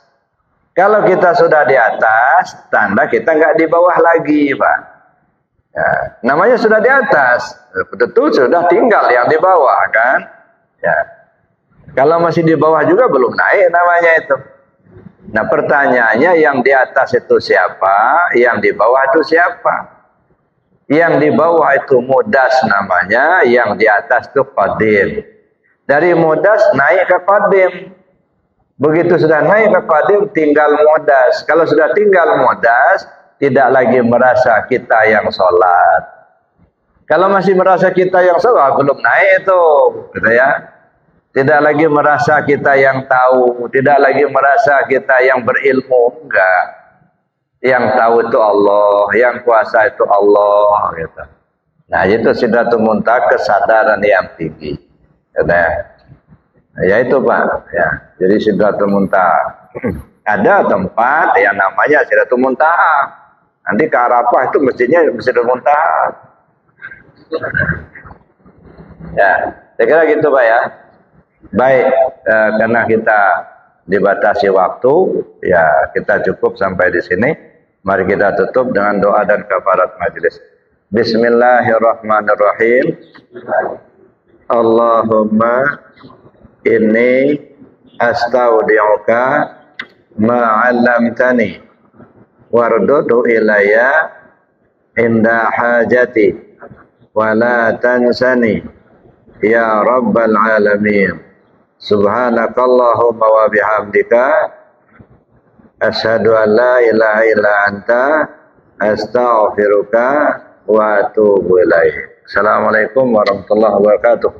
Kalau kita sudah di atas, tanda kita nggak di bawah lagi, Pak. Ya, namanya sudah di atas, betul sudah tinggal yang di bawah kan. Ya. Kalau masih di bawah juga belum naik namanya itu. Nah pertanyaannya, yang di atas itu siapa? Yang di bawah itu siapa? Yang di bawah itu mudas namanya, yang di atas itu qadim. Dari mudas naik ke qadim. Begitu sudah naik ke qadim, tinggal mudas. Kalau sudah tinggal mudas, tidak lagi merasa kita yang sholat. Kalau masih merasa kita yang sholat, belum naik itu, gitu ya. Tidak lagi merasa kita yang tahu, tidak lagi merasa kita yang berilmu, enggak. Yang tahu itu Allah, yang kuasa itu Allah, gitu. Nah, itu Sidratul Muntaha, kesadaran yang tinggi. Gitu ya. Ya itu Pak, ya. Jadi Sidratul Muntaha. Ada tempat yang namanya Sidratul Muntaha. Nanti ke Arafah itu mestinya Sidratul Muntaha. Ya, saya kira gitu Pak ya. Baik, karena kita dibatasi waktu, ya kita cukup sampai di sini. Mari kita tutup dengan doa dan kafarat majelis. Bismillahirrahmanirrahim. Allahumma inni astaudi'uka ma 'allamtani wardudu ilayya inda hajati wa la tansani ya rabbal alamin. Subhanakallahumma wa bihamdika asyhadu an la ilaha illa anta astaghfiruka wa atubu ilaik. Assalamualaikum warahmatullahi wabarakatuh.